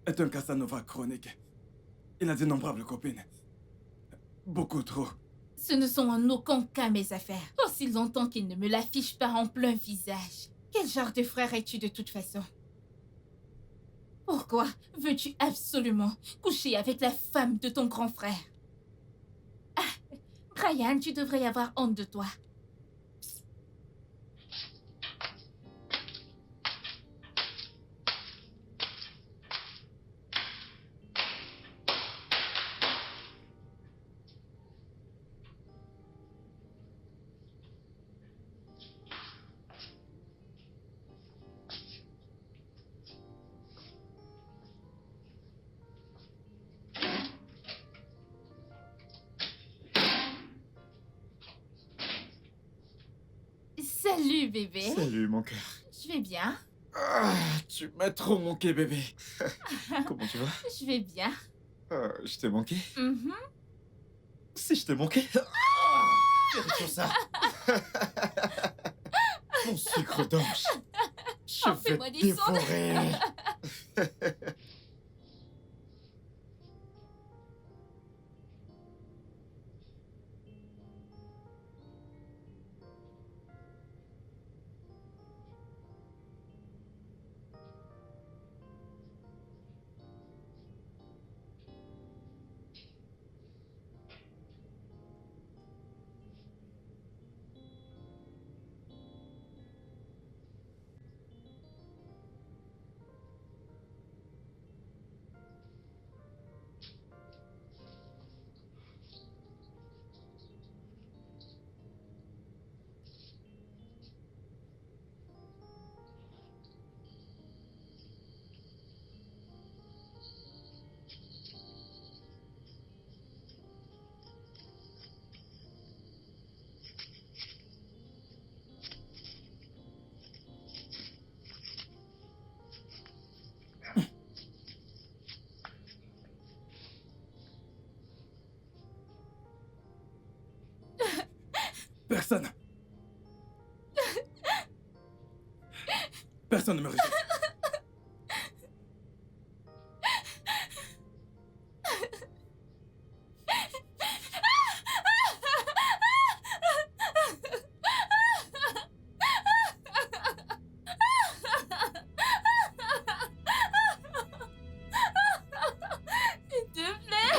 est un Casanova chronique. Il a d'innombrables copines. Beaucoup trop. Ce ne sont en aucun cas mes affaires. Aussi longtemps qu'il ne me l'affiche pas en plein visage. Quel genre de frère es-tu de toute façon? Pourquoi veux-tu absolument coucher avec la femme de ton grand frère? Ah, Brian, tu devrais avoir honte de toi. Salut bébé. Salut, mon cœur. Je vais bien. Ah, tu m'as trop manqué, bébé. Comment tu vas? Je vais bien. Je t'ai manqué? Mhm. Si je t'ai manqué? Vérifie ça. Mon sucre d'orge. Je Oh, vais fais-moi te des sons. dévorer. Personne. Personne ne me rejette. S'il te plaît.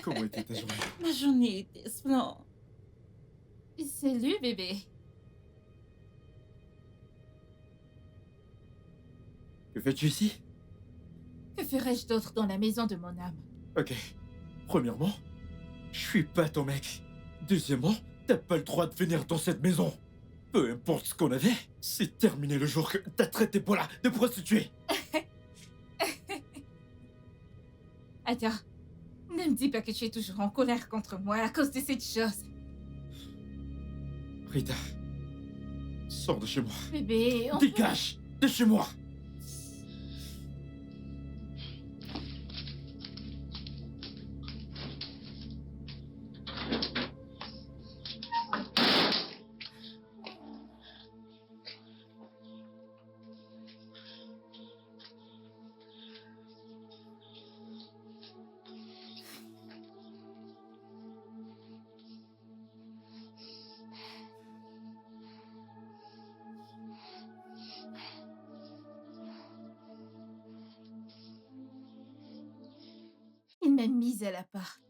Comment était ta journée? Ma journée était splendide. Salut, bébé. Que fais-tu ici? Que ferais-je d'autre dans la maison de mon âme? Ok. Premièrement, je suis pas ton mec. Deuxièmement, t'as pas le droit de venir dans cette maison. Peu importe ce qu'on avait, c'est terminé le jour que t'as traité Paula de prostituée. Attends, ne me dis pas que tu es toujours en colère contre moi à cause de cette chose. Rita, sors de chez moi. Bébé, on... Dégage de chez moi. Il m'a mise à l'appart.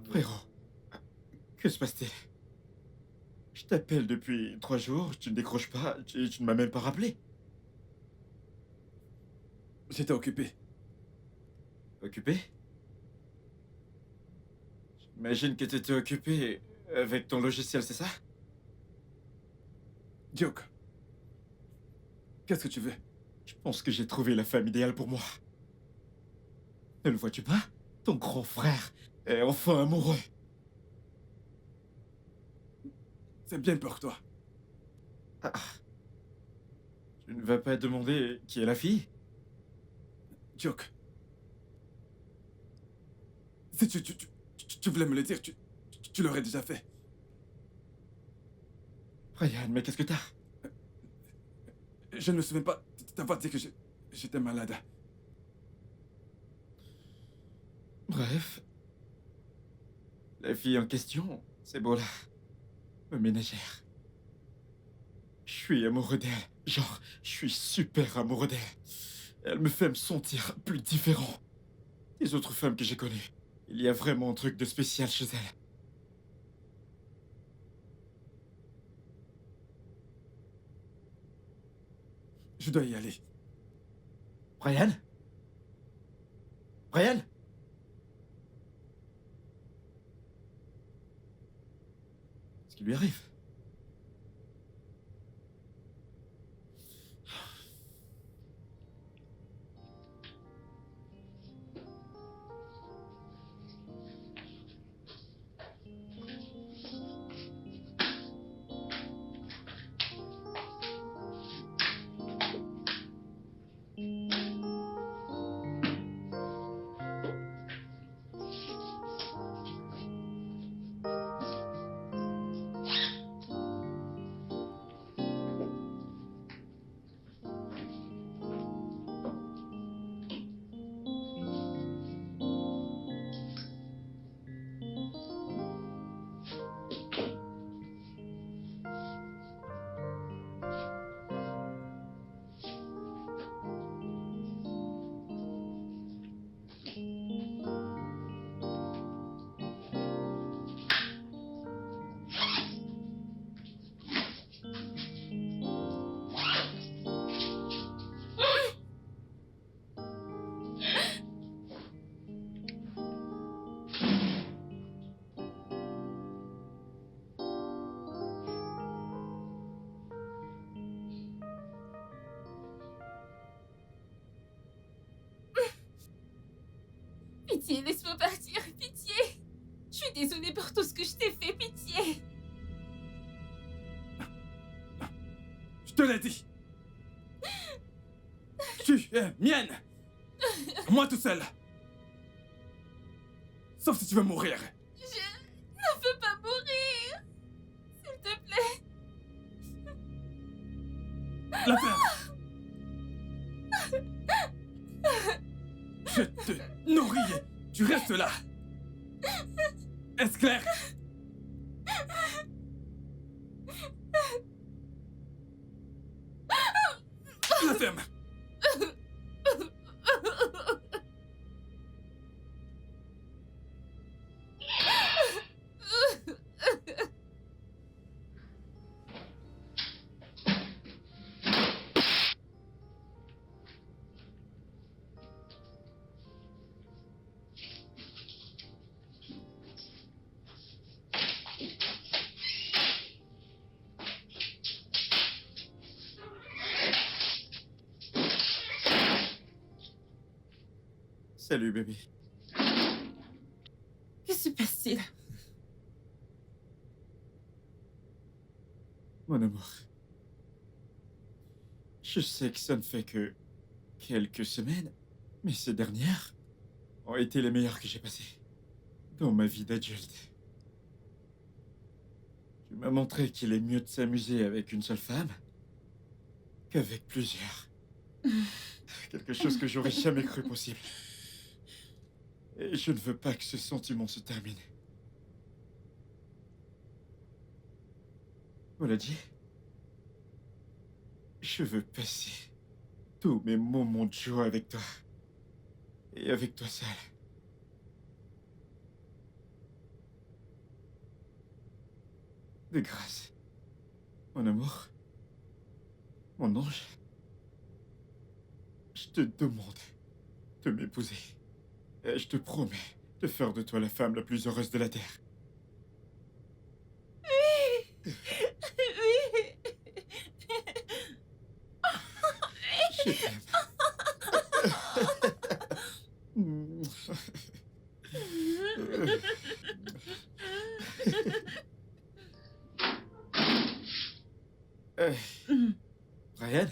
Frérot, que se passe-t-il? Je t'appelle depuis 3 jours, tu ne décroches pas, tu ne m'as même pas rappelé. J'étais occupé. Occupé? J'imagine que t'étais occupé avec ton logiciel, c'est ça? Duke. Qu'est-ce que tu veux? Je pense que j'ai trouvé la femme idéale pour moi. Ne le vois-tu pas? Ton grand frère est enfin amoureux. C'est bien pour toi. Ah. Tu ne vas pas demander qui est la fille? Duke. Si tu voulais me le dire, tu l'aurais déjà fait. Ryan, mais qu'est-ce que t'as? Je ne me souviens pas t'avoir dit que j'étais malade. Bref. La fille en question, c'est Bola. Ma ménagère. Je suis amoureux d'elle. Genre, je suis super amoureux d'elle. Elle me fait me sentir plus différent des autres femmes que j'ai connues. Il y a vraiment un truc de spécial chez elle. Je dois y aller. Brian? Brian? Qu'est-ce qui lui arrive? Pitié, laisse-moi partir. Pitié. Je suis désolée pour tout ce que je t'ai fait. Pitié. Je te l'ai dit. Tu es mienne. Moi tout seul. Sauf si tu veux mourir. Je ne veux pas mourir. S'il te plaît. La ferme. Je te nourris. Tu restes là. Est-ce clair? La ferme. Salut, bébé. Que se passe-t-il? Mon amour. Je sais que ça ne fait que quelques semaines, mais ces dernières ont été les meilleures que j'ai passées dans ma vie d'adulte. Tu m'as montré qu'il est mieux de s'amuser avec une seule femme qu'avec plusieurs. Quelque chose que j'aurais jamais cru possible. Et je ne veux pas que ce sentiment se termine. Voilà dit. Je veux passer tous mes moments de joie avec toi. Et avec toi seul. De grâce. Mon amour. Mon ange. Je te demande de m'épouser. Et je te promets de faire de toi la femme la plus heureuse de la Terre. Oui. Je t'aime. Ryan?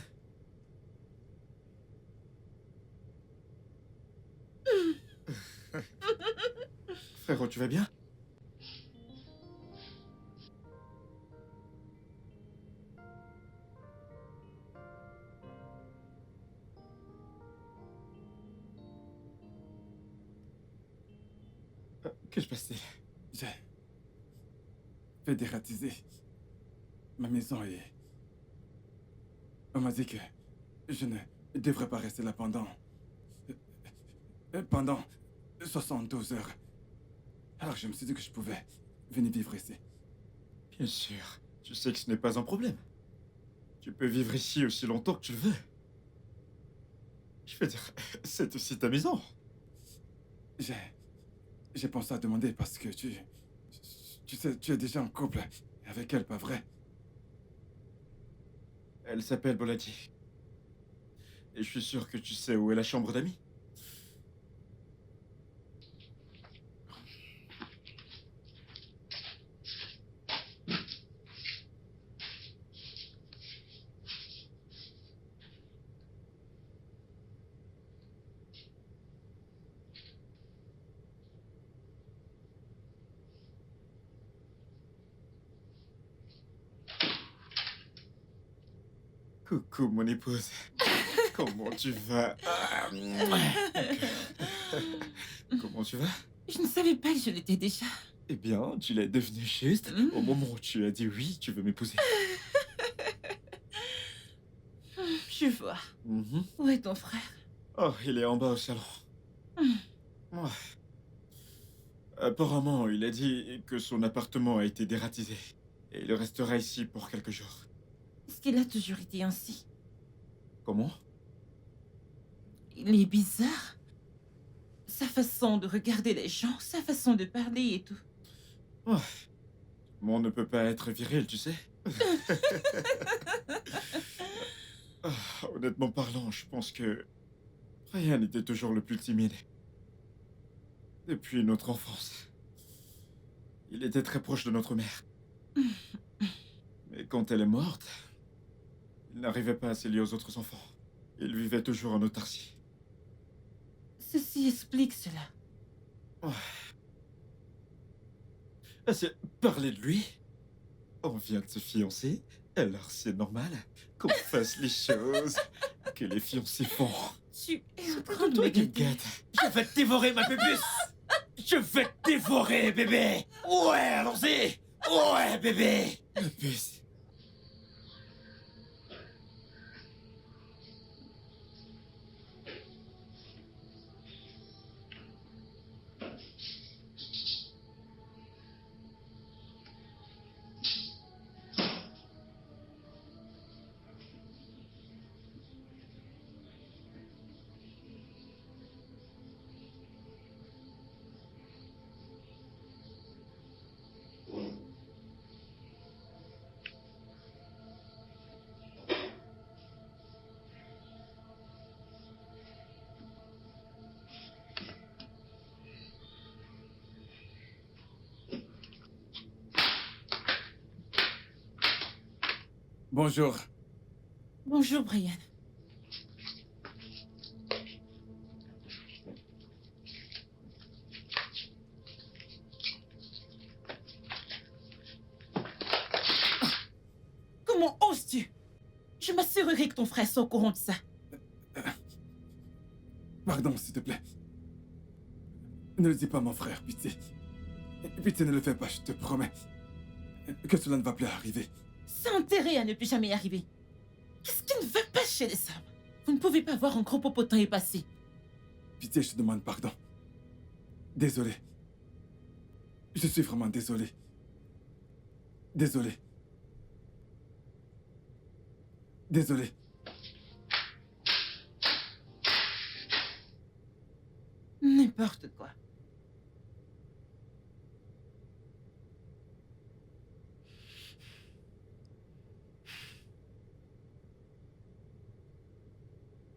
Frérot, tu vas bien? Que se passe-t-il? J'ai fait dératiser ma maison et on m'a dit que je ne devrais pas rester là pendant 72 heures. Alors je me suis dit que je pouvais venir vivre ici. Bien sûr, tu sais que ce n'est pas un problème. Tu peux vivre ici aussi longtemps que tu le veux. Je veux dire, c'est aussi ta maison. J'ai pensé à demander parce que tu sais, tu es déjà en couple avec elle, pas vrai? Elle s'appelle Boladi. Et je suis sûr que tu sais où est la chambre d'amis. Coucou, mon épouse. Comment tu vas? Comment tu vas? Je ne savais pas que je l'étais déjà. Eh bien, tu l'es devenu juste au moment où tu as dit oui, tu veux m'épouser. Je vois. Mhm. Où est ton frère? Oh, il est en bas au salon. Ouais. Apparemment, il a dit que son appartement a été dératisé. Et il restera ici pour quelques jours. Est-ce qu'il a toujours été ainsi? Comment? Il est bizarre. Sa façon de regarder les gens, sa façon de parler et tout. Ouais. On ne peut pas être viril, tu sais. Honnêtement parlant, je pense que Ryan était toujours le plus timide. depuis notre enfance. Il était très proche de notre mère. Mais quand elle est morte, il n'arrivait pas à se lier aux autres enfants. Il vivait toujours en autarcie. Ceci explique cela. C'est parler de lui. On vient de se fiancer, alors c'est normal qu'on fasse les choses que les fiancés font. Tu es en train de Toi me qui me guetter. guettes. Je vais te dévorer, ma pépus. Je vais te dévorer, bébé. Ouais, allons-y. Ouais, bébé. Ma puce. Bonjour. Bonjour, Brian. Comment oses-tu? Je m'assurerai que ton frère soit au courant de ça. Pardon, s'il te plaît. Ne le dis pas, mon frère, pitié. Pitié, ne le fais pas, je te promets. Que cela ne va plus arriver. C'est intérêt à ne plus jamais y arriver. Qu'est-ce qui ne va pas chez les hommes? Vous ne pouvez pas voir un gros popotin est passé. Pitié, je te demande pardon. Désolé. Je suis vraiment désolé. Désolé. Désolé. N'importe quoi.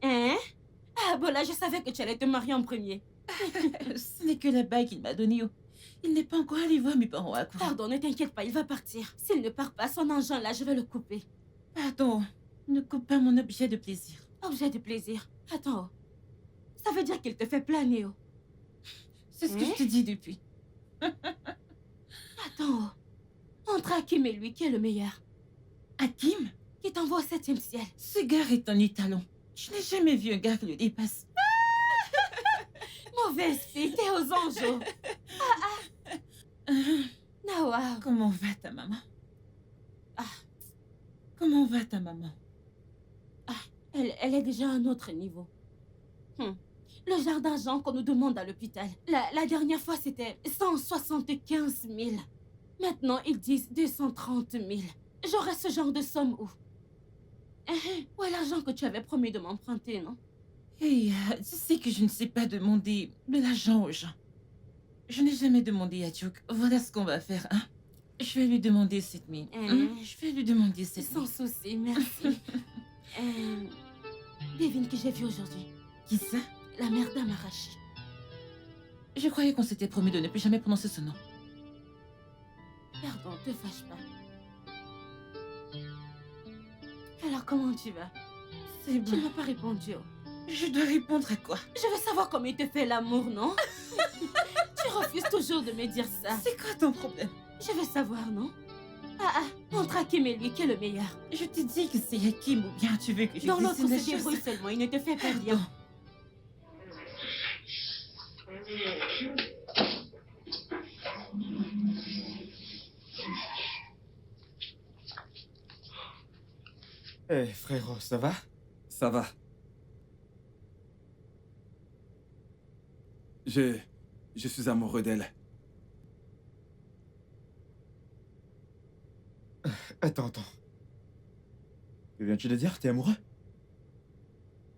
Hein? Ah, Bola, je savais que tu allais te marier en premier. Ce n'est que la bague qu'il m'a donnée. Il n'est pas encore allé voir mes parents à court. Pardon, ne t'inquiète pas, il va partir. S'il ne part pas, son engin là, je vais le couper. Pardon, ne coupe pas mon objet de plaisir. Objet de plaisir. Attends, oh. Ça veut dire qu'il te fait planer, oh. C'est ce que je te dis depuis. Attends, oh. Entre Hakim et lui, qui est le meilleur? Hakim, Qui t'envoie au 7e ciel? ce gars est un étalon. Je n'ai jamais vu un gars qui le dépasse. Mauvaise fille, t'es aux anges, oh. Nawa. Comment va ta maman? Ah. Comment va ta maman? Elle est déjà à un autre niveau. Le genre d'argent qu'on nous demande à l'hôpital. La dernière fois, c'était 175 000. Maintenant, ils disent 230 000. J'aurais ce genre de somme où? Où est l'argent que tu avais promis de m'emprunter, non? Hey, tu sais que je ne sais pas demander de l'argent aux gens. Je n'ai jamais demandé à Duke. Voilà ce qu'on va faire, hein? Je vais lui demander 7 000. Je vais lui demander 7 000. Sans souci, merci. Devine qui j'ai vu aujourd'hui. Qui ça? La mère d'Amarachi. Je croyais qu'on s'était promis de ne plus jamais prononcer ce nom. Pardon, te fâche pas. Alors, comment tu vas? C'est Tu bon. ne m'as pas répondu, oh. Je dois répondre à quoi? Je veux savoir comment il te fait l'amour, non? Tu refuses toujours de me dire ça. C'est quoi ton problème? Je veux savoir, non? Entre Hakim et lui, qui est le meilleur? Je t'ai dit que c'est Hakim ou bien tu veux que je Dans dise l'autre, la se chose? débrouille seulement, il ne te fait pas bien. Eh, frérot, ça va? Ça va. Je suis amoureux d'elle. Attends. Que viens-tu de dire? T'es amoureux?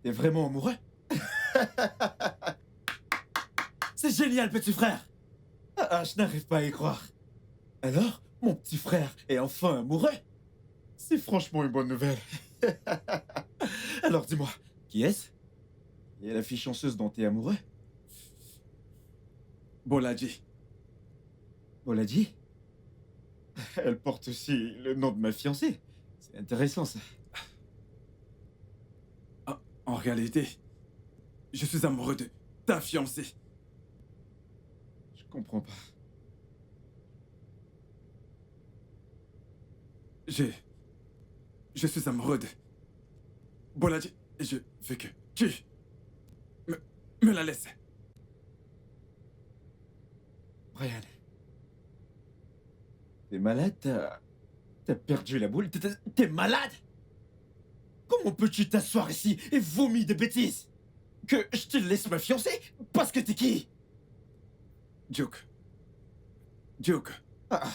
T'es vraiment amoureux? C'est génial, petit frère! Je n'arrive pas à y croire. Alors, mon petit frère est enfin amoureux? C'est franchement une bonne nouvelle. Alors dis-moi, qui est-ce? Qui est la fille chanceuse dont t'es amoureux? Boladji. Boladji? Elle porte aussi le nom de ma fiancée. C'est intéressant, ça. Ah, en réalité, je suis amoureux de ta fiancée. Je comprends pas. Je suis amoureux de Boladji et je veux que tu me la laisses. Brian. T'es malade? T'as perdu la boule? T'es malade? Comment peux-tu t'asseoir ici et vomir des bêtises? Que je te laisse ma fiancée? Parce que t'es qui? Duke. Duke. Ah,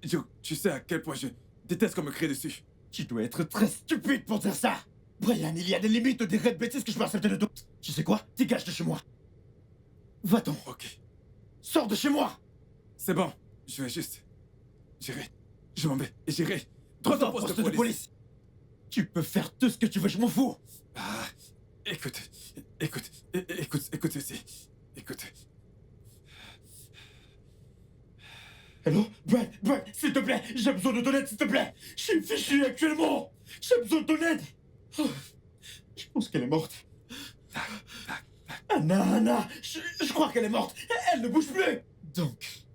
Duke, tu sais à quel point je déteste qu'on me crie dessus. tu dois être très stupide pour dire ça! Brian, il y a des limites aux degrés de bêtises que je peux accepter de toi. Tu sais quoi? Dégage de chez moi. Va-t'en. Ok, Sors de chez moi! c'est bon. Je vais juste... J'irai. Je m'en vais et j'irai. Droit Va au au poste de police. Tu peux faire tout ce que tu veux, je m'en fous! Ah, écoute ceci. Écoute. Hello? Brian, s'il te plaît! J'ai besoin de ton aide, s'il te plaît! Je suis fichu actuellement! J'ai besoin de ton aide! Oh, je pense qu'elle est morte. Anna, je crois qu'elle est morte. Elle ne bouge plus. Donc,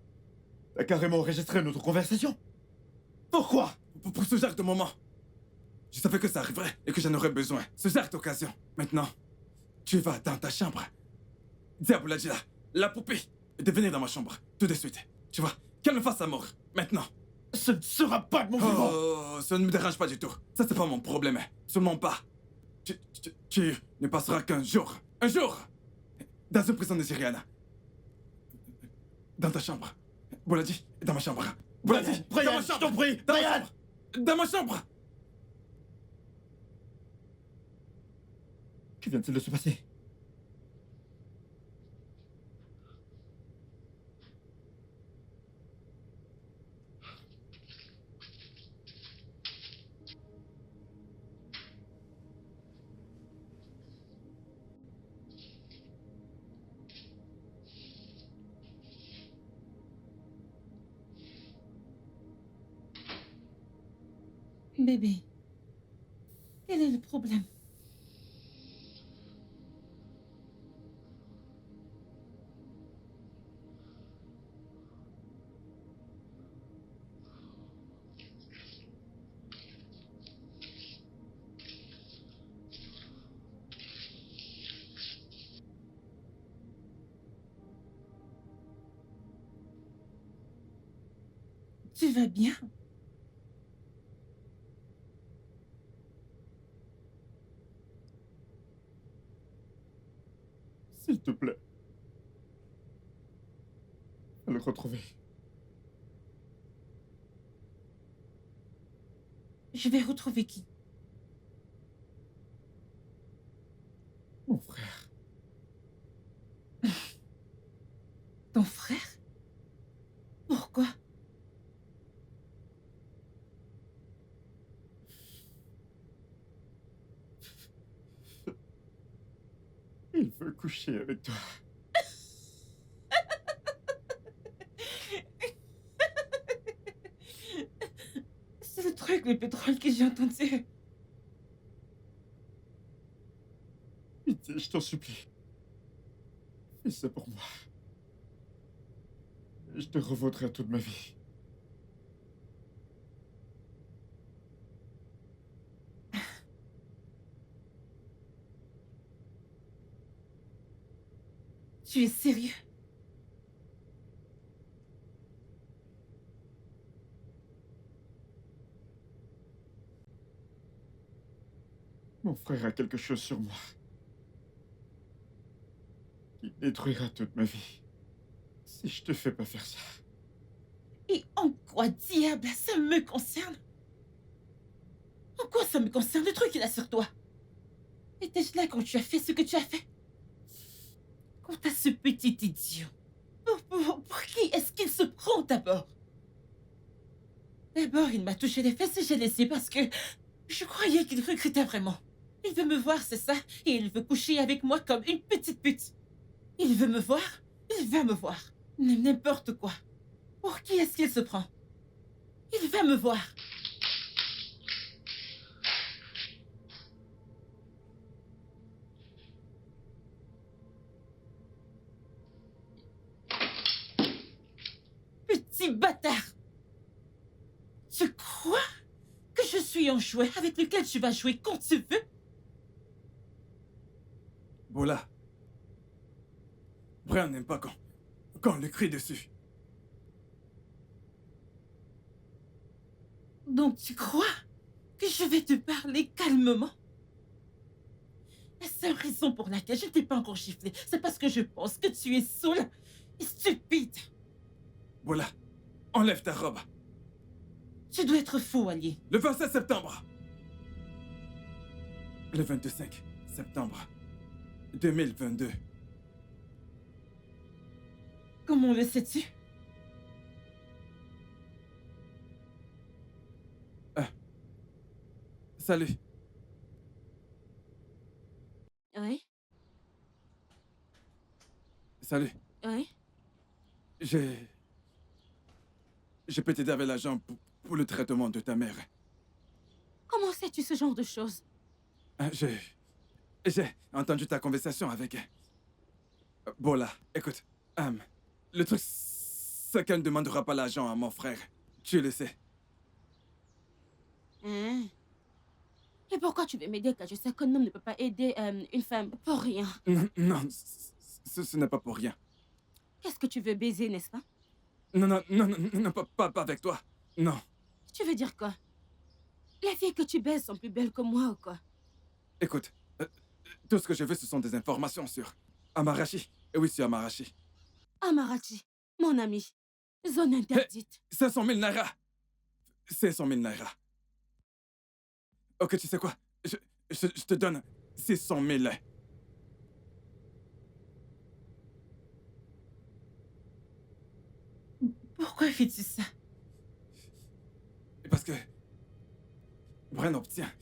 t'as carrément enregistré notre conversation? Pourquoi? Pour ce genre de moment, je savais que ça arriverait et que j'en aurais besoin. Ce genre d'occasion. Maintenant, tu vas dans ta chambre. Dis à Boladji là, la poupée, de venir dans ma chambre, tout de suite. Tu vois, qu'elle me fasse sa mort. Maintenant. Ce ne sera pas de mon vivant. Oh, ça ne me dérange pas du tout. Ça, c'est pas mon problème. Seulement pas. Tu ne passeras qu'un jour. Un jour! Dans une prison nigériane. Dans ta chambre. Boladji, dans ma chambre. Boladji, dans Brian, ma je chambre. t'en prie, Dans ma Brian. chambre. Dans ma chambre. Que vient-il de se passer? Bébé, quel est le problème? Tu vas bien? S'il te plaît. À le retrouver. Je vais retrouver qui? Mon frère. Ton frère? Pourquoi? Il veut coucher avec toi. C'est le truc le plus drôle que j'ai entendu. Pitié, je t'en supplie. Fais ça pour moi. Je te revaudrai toute ma vie. Tu es sérieux? Mon frère a quelque chose sur moi. Qui détruira toute ma vie. Si je te fais pas faire ça. Et en quoi, diable, ça me concerne? En quoi ça me concerne le truc qu'il a sur toi? Étais-je là quand tu as fait ce que tu as fait? Quant à ce petit idiot, pour qui est-ce qu'il se prend d'abord? D'abord, il m'a touché les fesses et j'ai laissé parce que je croyais qu'il recrutait vraiment. Il veut me voir, c'est ça, et il veut coucher avec moi comme une petite pute. Il veut me voir, Il va me voir. N'importe quoi. Pour qui est-ce qu'il se prend? Il va me voir. Petit bâtard! Tu crois que je suis un jouet avec lequel tu vas jouer quand tu veux? Bola. Brian n'aime pas quand on lui crie dessus. Donc tu crois que je vais te parler calmement? La seule raison pour laquelle je ne t'ai pas encore giflé, c'est parce que je pense que tu es saoul et stupide. Bola, enlève ta robe. Tu dois être fou, allié. Le 27 septembre. Le 25 septembre 2022. Comment le sais-tu? Salut. Oui, Salut. oui. Je peux t'aider avec l'argent pour le traitement de ta mère. Comment sais-tu ce genre de choses? J'ai entendu ta conversation avec... Bola, écoute. Le truc, c'est qu'elle ne demandera pas l'argent à mon frère. Tu le sais. Hein? Et pourquoi tu veux m'aider quand je sais qu'un homme ne peut pas aider une femme pour rien? Non, ce n'est pas pour rien. Qu'est-ce que tu veux baiser, n'est-ce pas? Non, pas avec toi. Non. Tu veux dire quoi? Les filles que tu baises sont plus belles que moi ou quoi? Écoute, tout ce que je veux, ce sont des informations sur Amarachi. Et oui, sur Amarachi. Amarachi, mon ami. Zone interdite. 500 000 naira. 500 000 naira. Ok, tu sais quoi? Je te donne 600 000. Pourquoi fais-tu ça? Parce que Brian obtient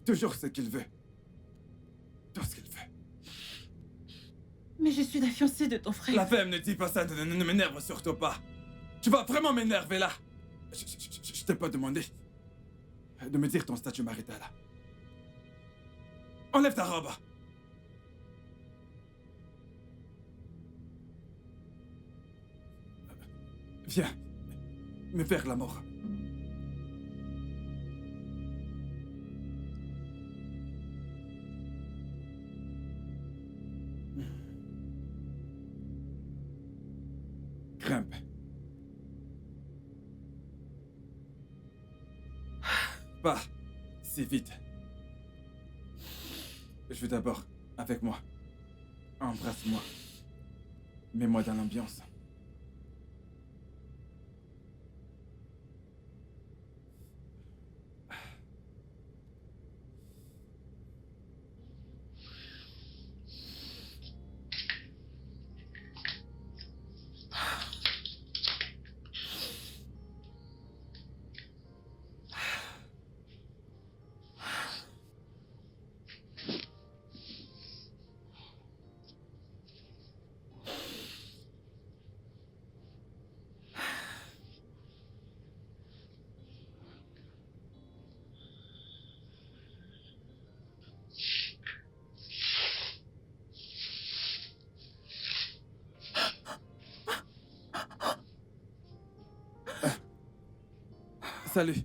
toujours ce qu'il veut. Tout ce qu'il veut. Mais je suis la fiancée de ton frère. La femme ne dit pas ça, ne m'énerve surtout pas. Tu vas vraiment m'énerver là. Je t'ai pas demandé de me dire ton statut marital. Enlève ta robe. Viens, me faire l'amour. Grimpe. Pas si vite. Je veux d'abord avec moi. Embrasse-moi. Mets-moi dans l'ambiance. Salut.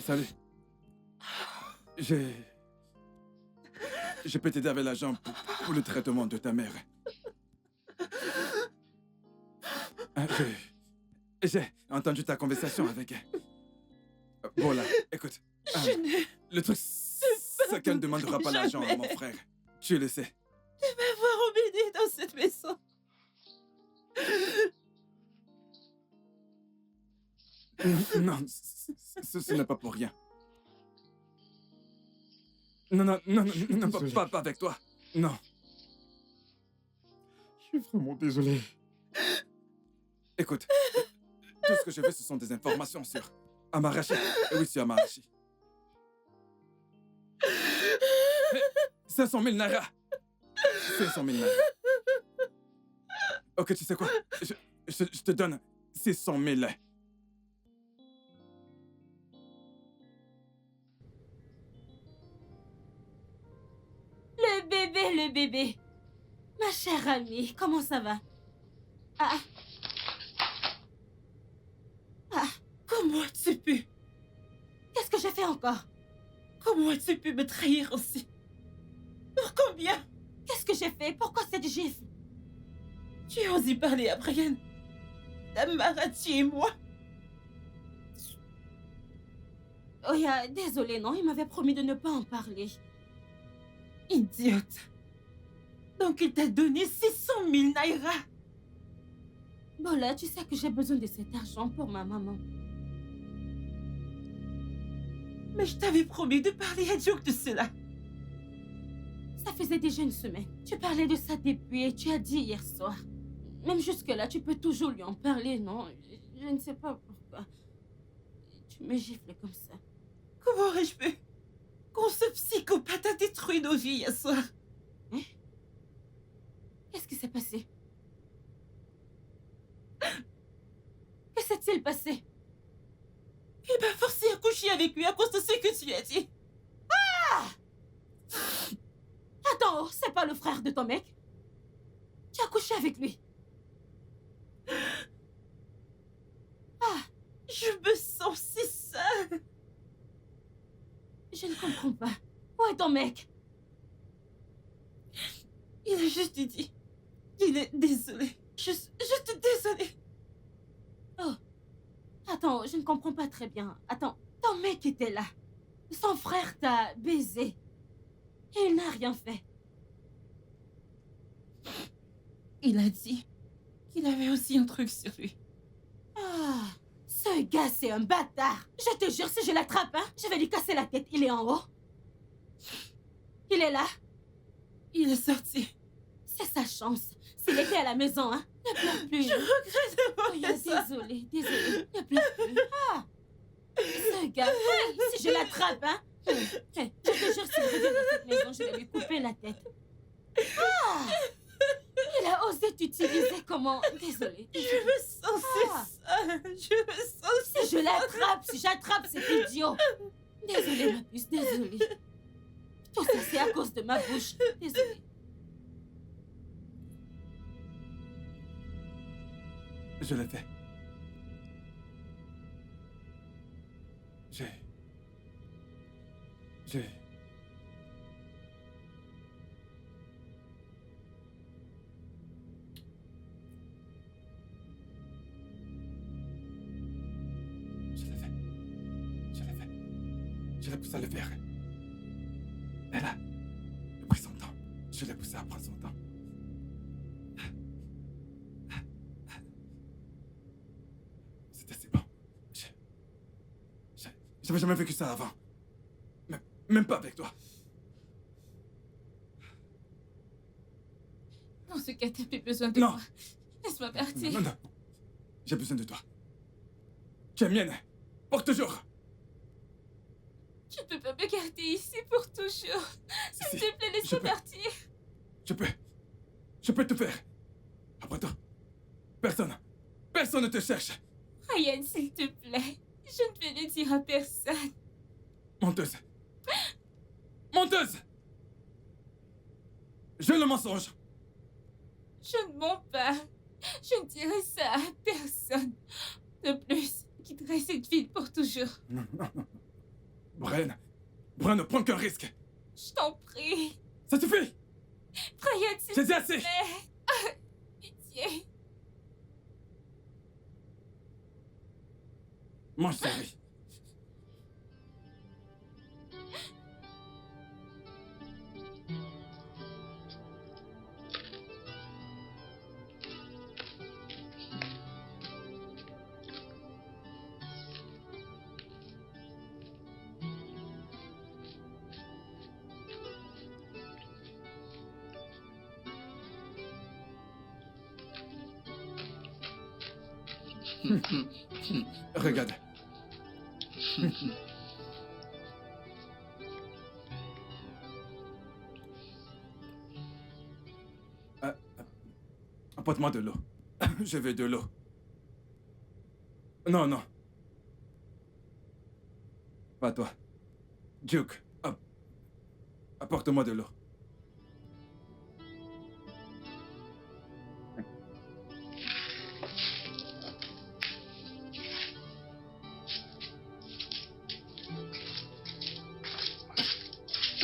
Salut. Je peux t'aider avec l'argent pour le traitement de ta mère. J'ai entendu ta conversation avec... Voilà, écoute. Le truc, c'est qu'elle ne demandera pas l'argent à mon frère. Tu le sais. Tu vas voir Obédé dans cette maison. Non, ce n'est pas pour rien. Non, Désolé. pas avec toi. Non. Je suis vraiment désolé. Écoute, tout ce que je veux, ce sont des informations sur Amarachi. Et oui, sur Amarachi. 500 000 naira. 500 000 naira. Ok, tu sais quoi? Je te donne 600 000. Le bébé. Ma chère amie, comment ça va? Ah. Comment as-tu pu? Qu'est-ce que j'ai fait encore? Comment as-tu pu me trahir aussi? Pour combien? Qu'est-ce que j'ai fait? Pourquoi cette gifle? Tu as osé parler à Brian, Marati et moi? Oya, désolé, non, il m'avait promis de ne pas en parler. Idiote. Donc il t'a donné 600 000 naira. Bola, tu sais que j'ai besoin de cet argent pour ma maman. Mais je t'avais promis de parler à Duke de cela. Ça faisait déjà une semaine. Tu parlais de ça depuis et tu as dit hier soir. Même jusque-là, tu peux toujours lui en parler, non? Je ne sais pas pourquoi. Tu me gifles comme ça. Comment aurais-je pu? Quand ce psychopathe a détruit nos vies hier soir. Hein? Qu'est-ce qui s'est passé? Que s'est-il passé? Il m'a forcé à coucher avec lui à cause de ce que tu as dit. Attends, c'est pas le frère de ton mec? Tu as couché avec lui? Je me sens si seule. Je ne comprends pas. Où est ton mec? Il a juste dit qu'il est désolé. Juste désolé. Oh. Attends, je ne comprends pas très bien. Attends, ton mec était là. Son frère t'a baisé. Et il n'a rien fait. Il a dit qu'il avait aussi un truc sur lui. Ah, ce gars, c'est un bâtard. Je te jure, si je l'attrape, hein, je vais lui casser la tête. Il est en haut. Il est là. Il est sorti. C'est sa chance. S'il était à la maison, hein, ne pleure plus. Je regrette de Oh, voir ça. désolé. Ne pleure plus. Ah, ce gars, si je l'attrape, hein, je te jure, s'il revient dans cette maison, je vais lui couper la tête. Ah, il a osé t'utiliser comment... Désolé. Je me sens si seule. Je me sens Si j'attrape cet idiot. Désolée, ma puce, désolée. Tout ça, c'est à cause de ma bouche. Désolée. Je l'ai fait. Je l'ai poussé à le faire. Elle a pris son temps. Je l'ai poussé à prendre son temps. C'était si bon. J'avais jamais vécu ça avant. Même pas avec toi. Dans ce cas, t'as plus besoin de Non. moi. Laisse-moi partir. Non. J'ai besoin de toi. Tu es mienne. Pour toujours. Tu ne peux pas me garder ici pour toujours. S'il te plaît, je laisse-moi peux. partir. Je peux tout faire. Après toi, personne ne te cherche. Ryan, s'il te plaît. Je ne vais le dire à personne. Menteuse. Je le mensonge. Je ne mens pas. Je ne dirai ça à personne. De plus, je quitterai cette ville pour toujours. Non. Brian, ne prends qu'un risque. Je t'en prie. Ça suffit. Brian, s'il J'ai dit te assez. plaît. Pitié. Mange, chérie. Regarde. Apporte-moi de l'eau. Je veux de l'eau. Non, non. Pas toi. Duke, apporte-moi de l'eau.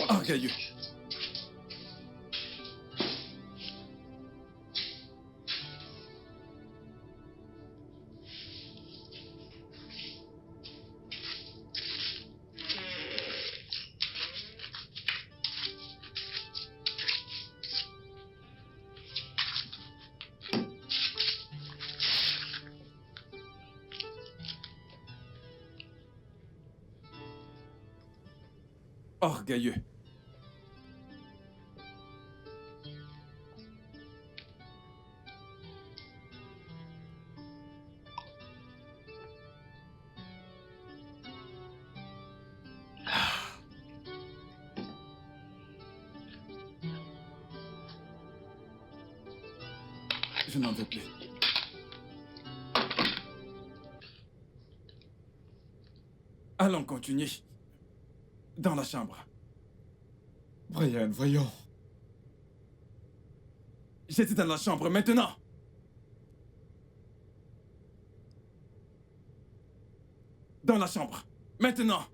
Orgueilleux. Orgueilleux. Je n'en veux plus. Allons continuer. Dans la chambre. Brian, voyons. J'étais dans la chambre maintenant. Dans la chambre. Maintenant.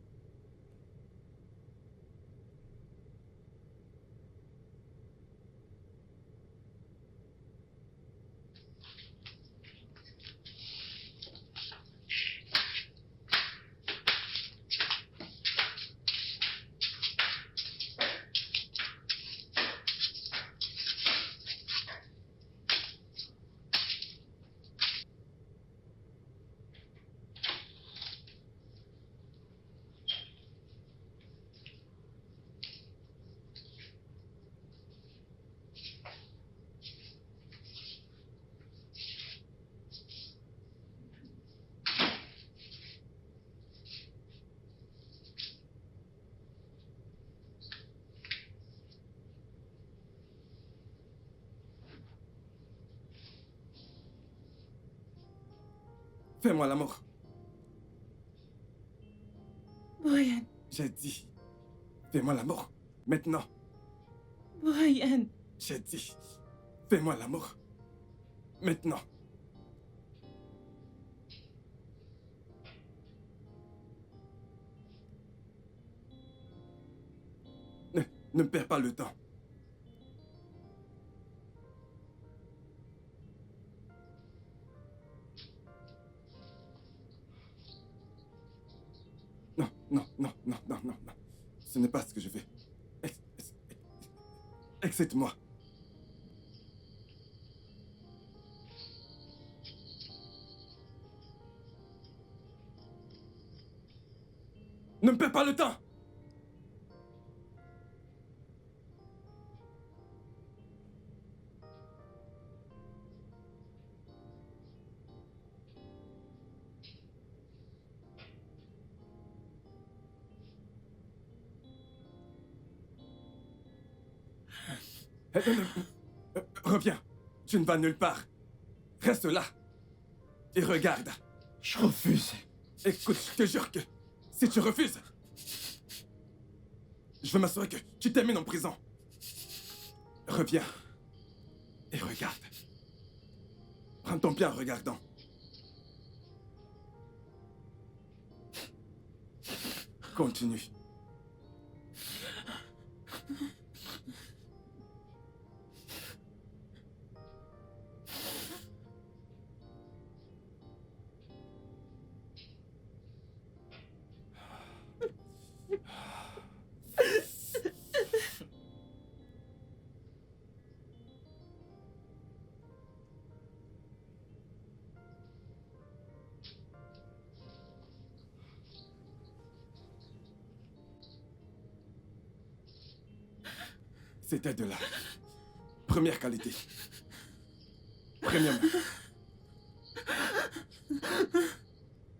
Fais-moi l'amour. Brian, J'ai dit. Fais-moi l'amour. Maintenant. Brian, J'ai dit. Fais-moi l'amour. Maintenant. Ne perds pas le temps. Non, non, non, non, non, non, non. Ce n'est pas ce que je veux. Excite-moi. Ne me perds pas le temps. Reviens. Tu ne vas nulle part. Reste là. Et regarde. Je refuse. Écoute, je te jure que si tu refuses, je veux m'assurer que tu termines en prison. Reviens. Et regarde. Prends ton pied en regardant. Continue. C'était de la première qualité. Premium.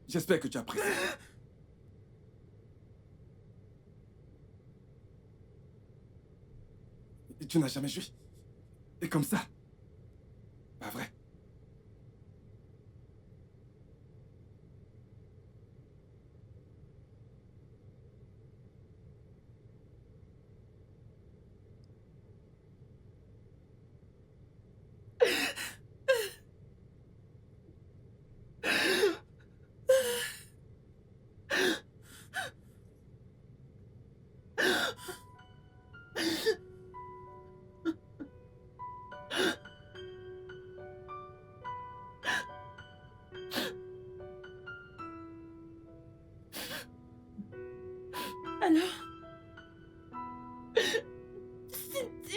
J'espère que tu apprécies. Et tu n'as jamais joué. Et comme ça. Pas vrai? Alors? Cindy!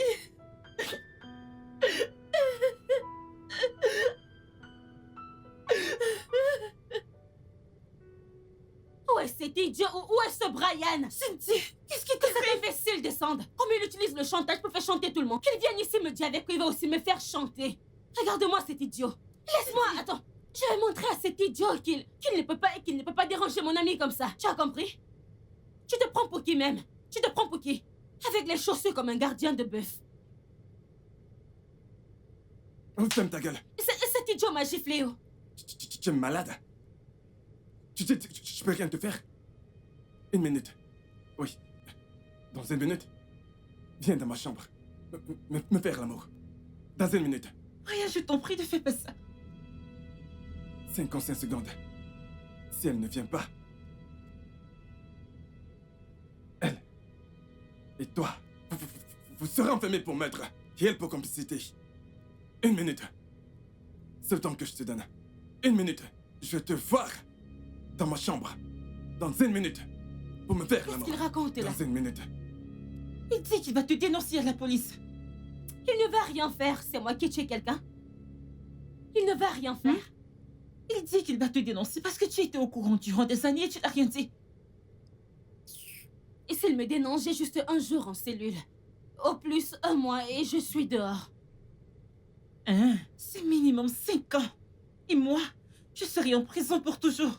Où est cet idiot? Où est ce Brian? Cynthia, qu'est-ce qui Que t'arrive? cet imbécile descende. Comme il utilise le chantage pour faire chanter tout le monde. Qu'il vienne ici me dire avec qu'il va aussi me faire chanter. Regarde-moi cet idiot. Laisse-moi, attends. Je vais montrer à cet idiot qu'il ne peut pas déranger mon ami comme ça. Tu as compris? Tu te prends pour qui même? Tu te prends pour qui? Avec les chaussures comme un gardien de bœuf. Ferme ta gueule. Cet idiot m'a giflé, oh. Tu es malade. Je peux rien te faire. Une minute. Oui. Dans une minute. Viens dans ma chambre. Me faire l'amour. Dans une minute. Rien, je t'en prie, ne fais pas ça. 55 secondes. Si elle ne vient pas, elle et toi, vous serez enfermés pour meurtre et elle pour complicité. Une minute. C'est le temps que je te donne. Une minute. Je vais te voir dans ma chambre. Dans une minute. Pour me faire Qu'est-ce l'amour. qu'il raconte là? Dans une minute. Il dit qu'il va te dénoncer à la police. Il ne va rien faire. C'est moi qui ai tué quelqu'un. Il ne va rien faire. Il dit qu'il va te dénoncer parce que tu étais au courant durant des années et tu n'as rien dit. Et s'il me dénonce, j'ai juste un jour en cellule. Au plus, 1 mois et je suis dehors. Hein? C'est minimum 5 ans. Et moi, je serai en prison pour toujours.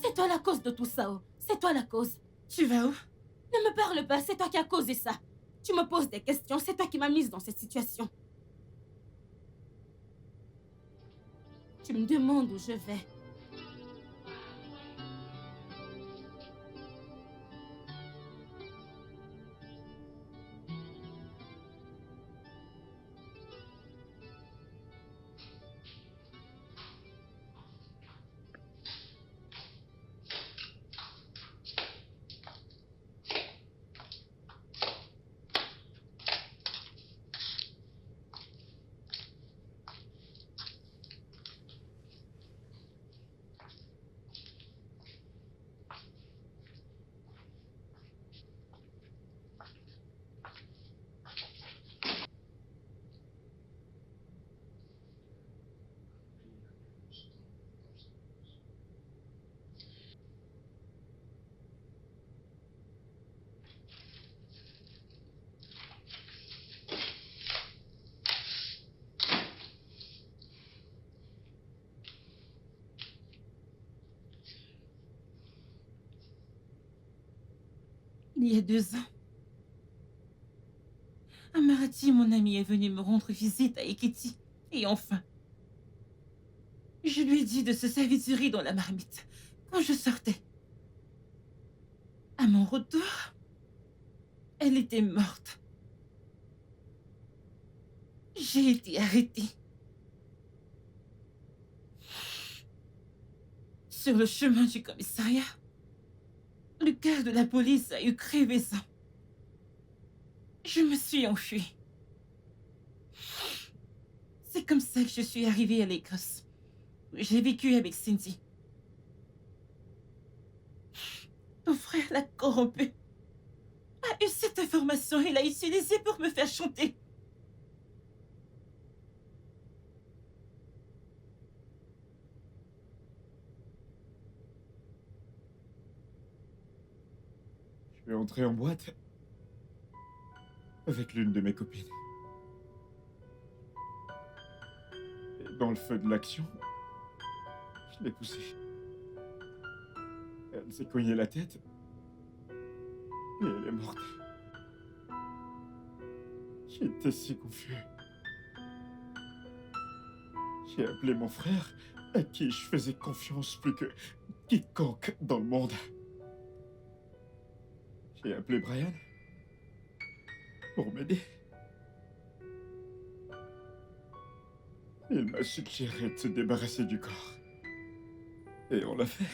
C'est toi la cause de tout ça, oh. C'est toi la cause. Tu vas où? Ne me parle pas, c'est toi qui as causé ça. Tu me poses des questions, c'est toi qui m'as mise dans cette situation. Tu me demandes où je vais. Il y a 2 ans, Amarati, mon ami, est venu me rendre visite à Ekiti. Et enfin, je lui ai dit de se servir du riz dans la marmite quand je sortais. À mon retour, elle était morte. J'ai été arrêtée. Sur le chemin du commissariat, le gars de la police a eu crevaison. Je me suis enfuie. C'est comme ça que je suis arrivée à l'Écosse, où j'ai vécu avec Cindy. Ton frère l'a corrompu. A eu cette information et l'a utilisée pour me faire chanter. Je vais entrer en boîte avec l'une de mes copines. dans le feu de l'action, je l'ai poussée. Elle s'est cognée la tête et elle est morte. J'étais si confus. J'ai appelé mon frère, à qui je faisais confiance plus que quiconque dans le monde. J'ai appelé Brian pour m'aider. Il m'a suggéré de se débarrasser du corps. Et on l'a fait.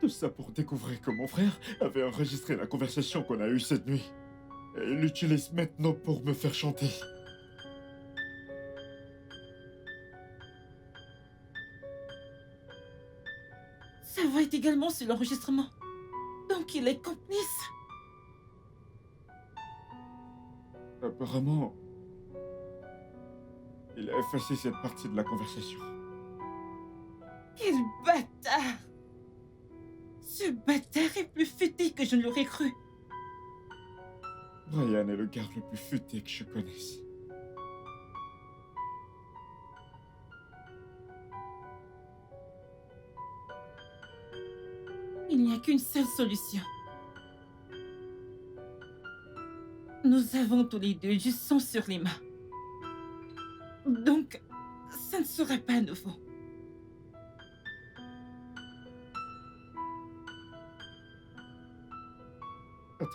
Tout ça pour découvrir que mon frère avait enregistré la conversation qu'on a eue cette nuit. Et il l'utilise maintenant pour me faire chanter. Sa voix est également sur l'enregistrement. Donc il est complice. Apparemment, il a effacé cette partie de la conversation. Quel bâtard! Ce bâtard est plus futé que je ne l'aurais cru. Brian est le garde le plus futé que je connaisse. Il n'y a qu'une seule solution. Nous avons tous les deux du sang sur les mains. Donc, ça ne sera pas nouveau. Attends.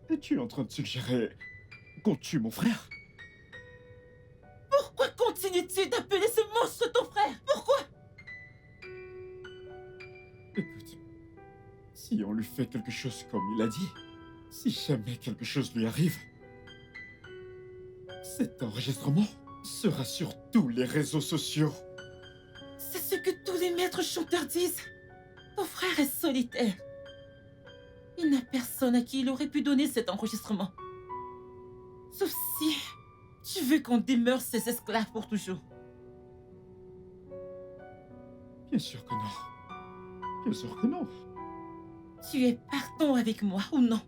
Es-tu en train de suggérer qu'on tue mon frère? Pourquoi continues-tu d'appeler ce monstre ton frère? Pourquoi? Écoute, si on lui fait quelque chose comme il a dit, si jamais quelque chose lui arrive, cet enregistrement sera sur tous les réseaux sociaux. C'est ce que tous les maîtres chanteurs disent. Ton frère est solitaire. Il n'a personne à qui il aurait pu donner cet enregistrement. Sauf si tu veux qu'on demeure ses esclaves pour toujours. Bien sûr que non. Bien sûr que non. Tu es partant avec moi ou non?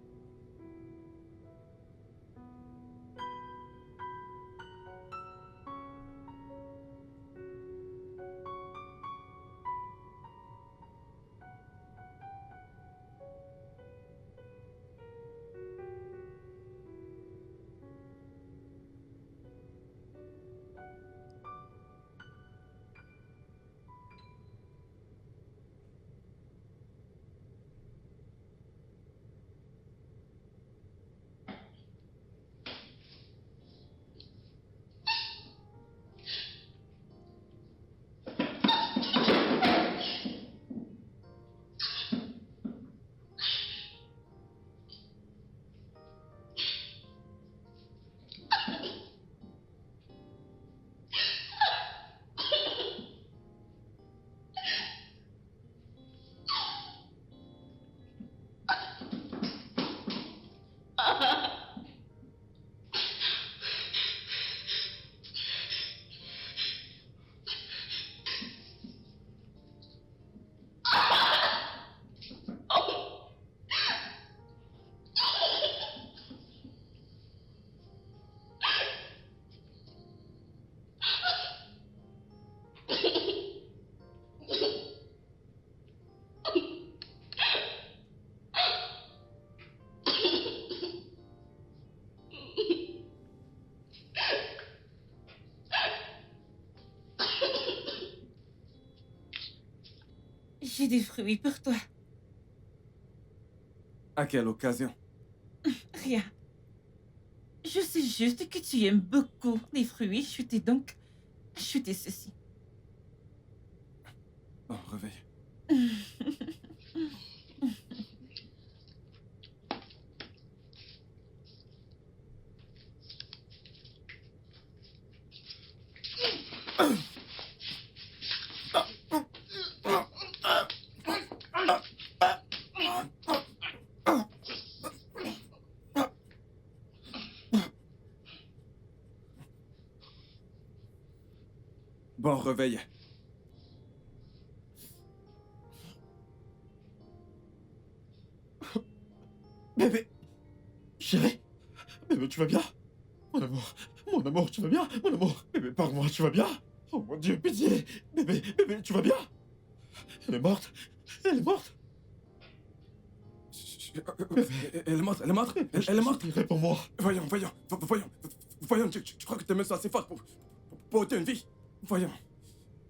J'ai des fruits pour toi. À quelle occasion? Rien. Je sais juste que tu aimes beaucoup les fruits. Je t'ai donc acheté ceci. Oh, réveille. Bon, réveille. Bébé! Chérie! Bébé, tu vas bien? mon amour, tu vas bien? Mon amour, bébé, parle-moi, tu vas bien? Oh mon Dieu, pitié! Bébé, bébé, tu vas bien? Elle est morte? Elle est morte? Elle est morte, elle est morte, elle est morte. Réponds-moi. Voyons, tu crois que tes mains sont assez fortes pour ôter une vie? Voyons,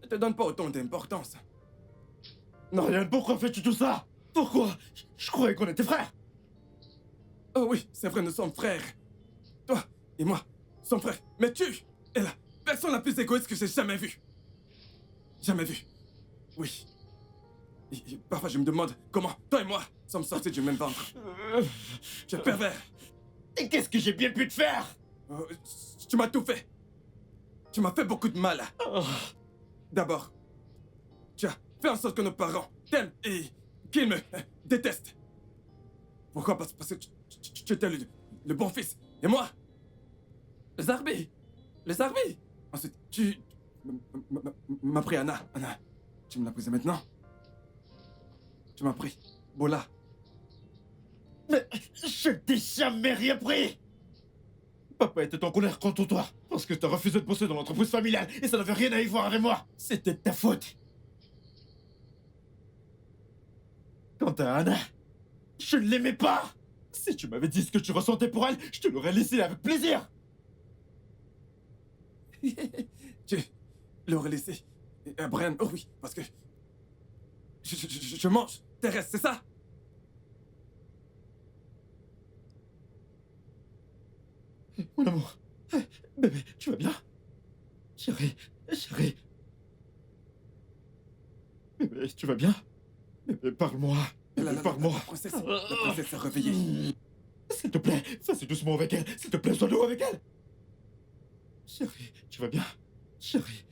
ne te donne pas autant d'importance. Non, Ryan, pourquoi fais-tu tout ça? Pourquoi? Je croyais qu'on était frères. Oh oui, c'est vrai, nous sommes frères. Toi et moi sommes frères. Mais tu es la personne la plus égoïste que j'ai jamais vue. Jamais vue. Oui. Et parfois je me demande comment toi et moi sommes sortis du même ventre. Tu es pervers. Et qu'est-ce que j'ai bien pu te faire? Tu m'as tout fait. Tu m'as fait beaucoup de mal. Oh. D'abord, tu as fait en sorte que nos parents t'aiment et qu'ils me détestent. Pourquoi? Parce que tu étais le bon fils. Et moi, les armées. Ensuite, tu m'as pris Anna. Anna, tu me l'as prise maintenant. Tu m'as pris Bola. Mais je t'ai jamais rien pris. Papa était en colère contre toi parce que t'as refusé de bosser dans l'entreprise familiale et ça n'avait rien à y voir avec moi. C'était de ta faute. Quant à Anna, je ne l'aimais pas. Si tu m'avais dit ce que tu ressentais pour elle, je te l'aurais laissé avec plaisir. Tu l'aurais laissé à Brian. Oh oui, parce que je mange tes restes, c'est ça? Mon amour, bébé, tu vas bien? Chérie, bébé, tu vas bien? Bébé, parle-moi. Bébé, parle-moi. La princesse s'est réveillée. S'il te plaît, fais doucement avec elle. S'il te plaît, sois doux avec elle. Chérie, tu vas bien? Chérie,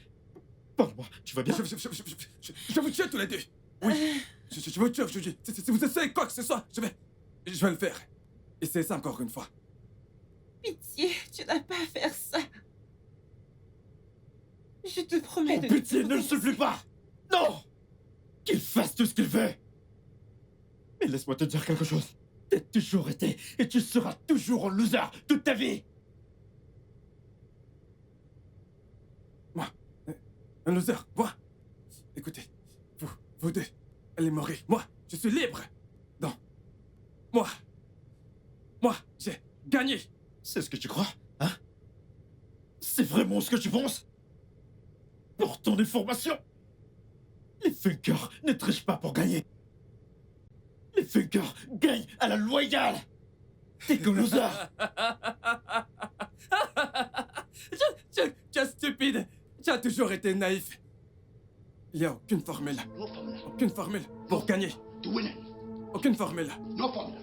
parle-moi, tu vas bien? Je vous tue tous les deux. Oui, je vous tue, je vous dis. Si vous essayez quoi que ce soit, je vais le faire. Essayez ça encore une fois. Pitié, tu n'as pas à faire ça. Je te promets de... Pitié, ne le souffle pas! Non! Qu'il fasse tout ce qu'il veut! Mais laisse-moi te dire quelque chose. T'as toujours été et tu seras toujours un loser toute ta vie! Moi, un loser, moi. Écoutez, vous deux, allez mourir. Moi, je suis libre. Non. Moi, j'ai gagné. C'est ce que tu crois, hein? C'est vraiment ce que tu penses? Pour ton information, les Funkers ne trichent pas pour gagner. Les Funkers gagnent à la loyale. T'es qu'un loser. Tu es stupide. Tu as toujours été naïf. Il n'y a aucune formule. No formula. Aucune formule pour gagner. To win it. Aucune formule. No formula.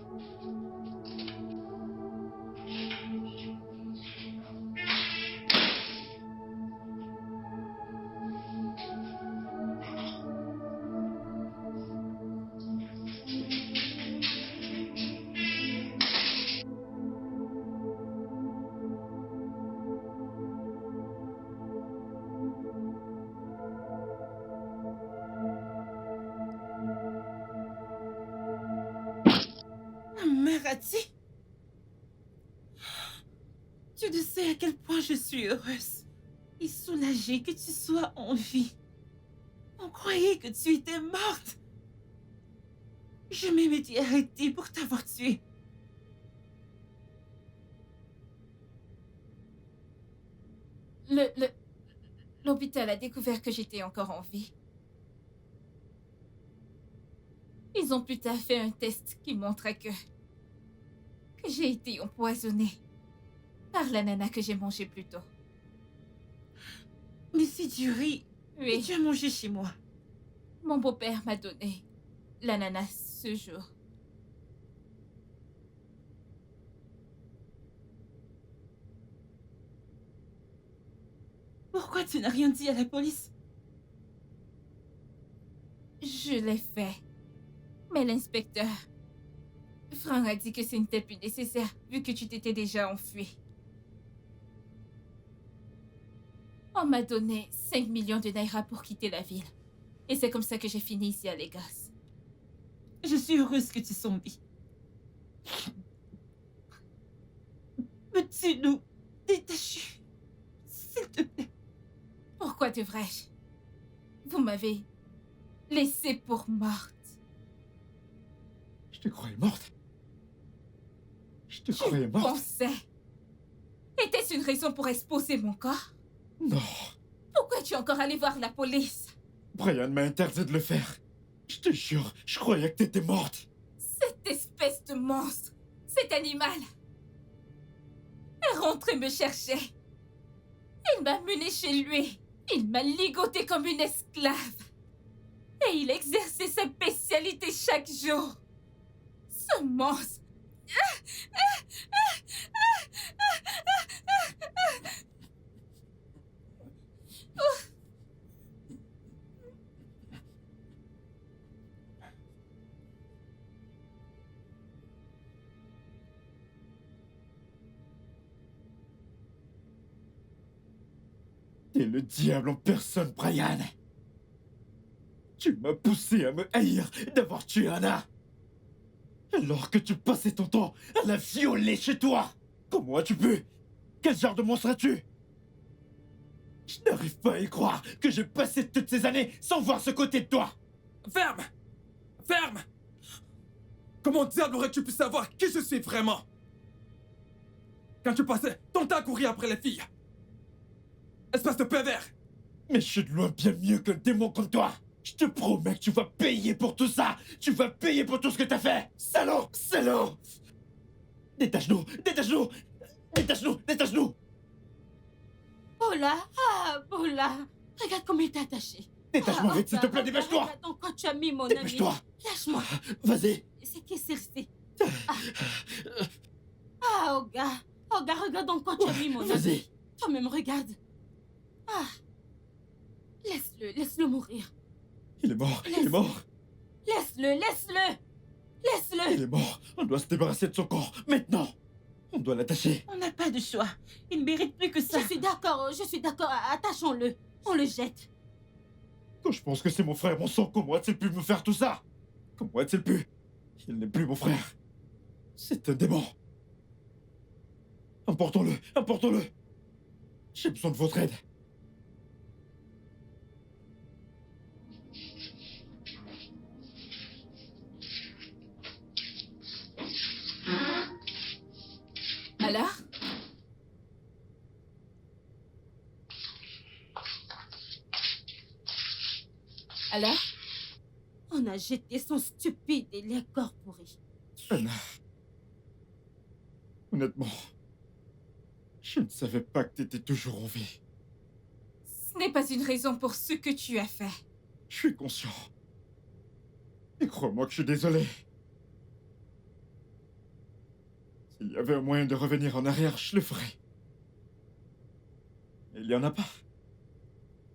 Marati, tu ne sais à quel point je suis heureuse et soulagée que tu sois en vie. On croyait que tu étais morte. Je m'étais arrêtée pour t'avoir tuée. L'hôpital a découvert que j'étais encore en vie. Ils ont plus tard fait un test qui montrait que j'ai été empoisonnée par la nana que j'ai mangée plus tôt. Mais c'est du riz que Oui, tu as mangé chez moi. mon beau-père m'a donné l'ananas ce jour. Pourquoi tu n'as rien dit à la police? Je l'ai fait. Mais l'inspecteur, Franck a dit que ce n'était plus nécessaire vu que tu t'étais déjà enfui. On m'a donné 5 millions de naira pour quitter la ville. Et c'est comme ça que j'ai fini ici à Lagos. Je suis heureuse que tu sois en vie. Peux-tu nous détaché. S'il te plaît. Pourquoi devrais-je? Vous m'avez laissée pour morte. Je te croyais morte. Je te Tu croyais morte. pensais. Était-ce une raison pour exposer mon corps? Non. Pourquoi es-tu encore allé voir la police? Brian m'a interdit de le faire. Je te jure, je croyais que t'étais morte. Cette espèce de monstre, cet animal, est rentré me chercher. Il m'a mené chez lui. Il m'a ligoté comme une esclave. Et il exerçait sa bestialité chaque jour. Ce monstre. T'es le diable en personne, Brian. Tu m'as poussé à me haïr d'avoir tué Anna. Alors que tu passais ton temps à la violer chez toi. Comment as-tu pu? Quel genre de monstre es-tu? Je n'arrive pas à y croire que j'ai passé toutes ces années sans voir ce côté de toi. Ferme! Ferme! Comment diable aurais-tu pu savoir qui je suis vraiment? Quand tu passais ton temps à courir après les filles. Espèce de pervers! Mais je suis de loin bien mieux qu'un démon comme toi. Je te promets que tu vas payer pour tout ça. Tu vas payer pour tout ce que t'as fait. Salaud! Salaud! Détache-nous! Détache-nous! Détache-nous! Détache-nous! Bola, Bola. Regarde comment il t'a attaché. Détache-moi vite, s'il te plaît, regarde, dépêche-toi! regarde dans quoi tu as mis, mon ami. Dépêche-toi! Lâche-moi. Vas-y! C'est qui c'est resté? Oga. Oga, regarde dans quoi tu as mis, mon ami. Vas-y! Toi-même, regarde. Laisse-le mourir. Il est mort! Il est mort! Laisse-le. Laisse-le. Il est mort! On doit se débarrasser de son corps, maintenant! On doit l'attacher! On n'a pas de choix. Il ne mérite plus que ça. Je suis d'accord. Attachons-le. On le jette. Quand je pense que c'est mon frère, mon sang, comment a-t-il pu me faire tout ça? Comment a-t-il pu? Il n'est plus mon frère. C'est un démon. Emportons-le, emportons-le. J'ai besoin de votre aide. Alors? Alors? On a jeté son stupide et les corps pourris. Anna. Honnêtement, je ne savais pas que t'étais toujours en vie. Ce n'est pas une raison pour ce que tu as fait. Je suis conscient. Et crois-moi que je suis désolé. S'il y avait un moyen de revenir en arrière, je le ferais. Mais il n'y en a pas.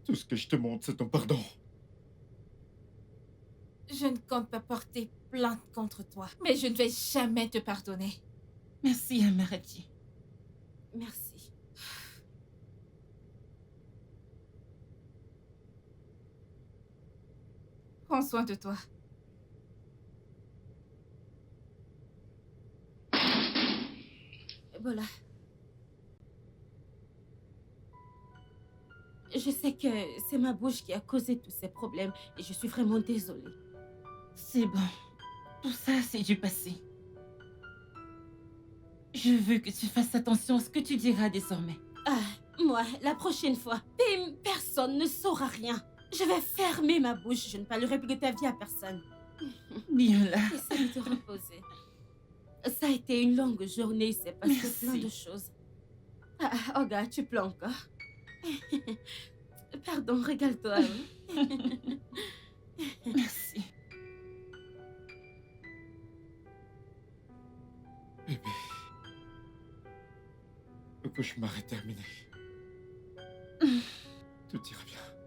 Tout ce que je te montre, c'est ton pardon. Je ne compte pas porter plainte contre toi, mais je ne vais jamais te pardonner. Merci, Amarati. Merci. Prends soin de toi. Voilà. Je sais que c'est ma bouche qui a causé tous ces problèmes et je suis vraiment désolée. C'est bon. Tout ça, c'est du passé. Je veux que tu fasses attention à ce que tu diras désormais. Moi, la prochaine fois, personne ne saura rien. Je vais fermer ma bouche. Je ne parlerai plus de ta vie à personne. Bien là. Essaye de te reposer. Ça a été une longue journée. Il s'est passé Merci. plein de choses. Olga, tu pleures encore. Pardon, régale-toi. Merci. Bébé. Le cauchemar est terminé. Tout ira bien.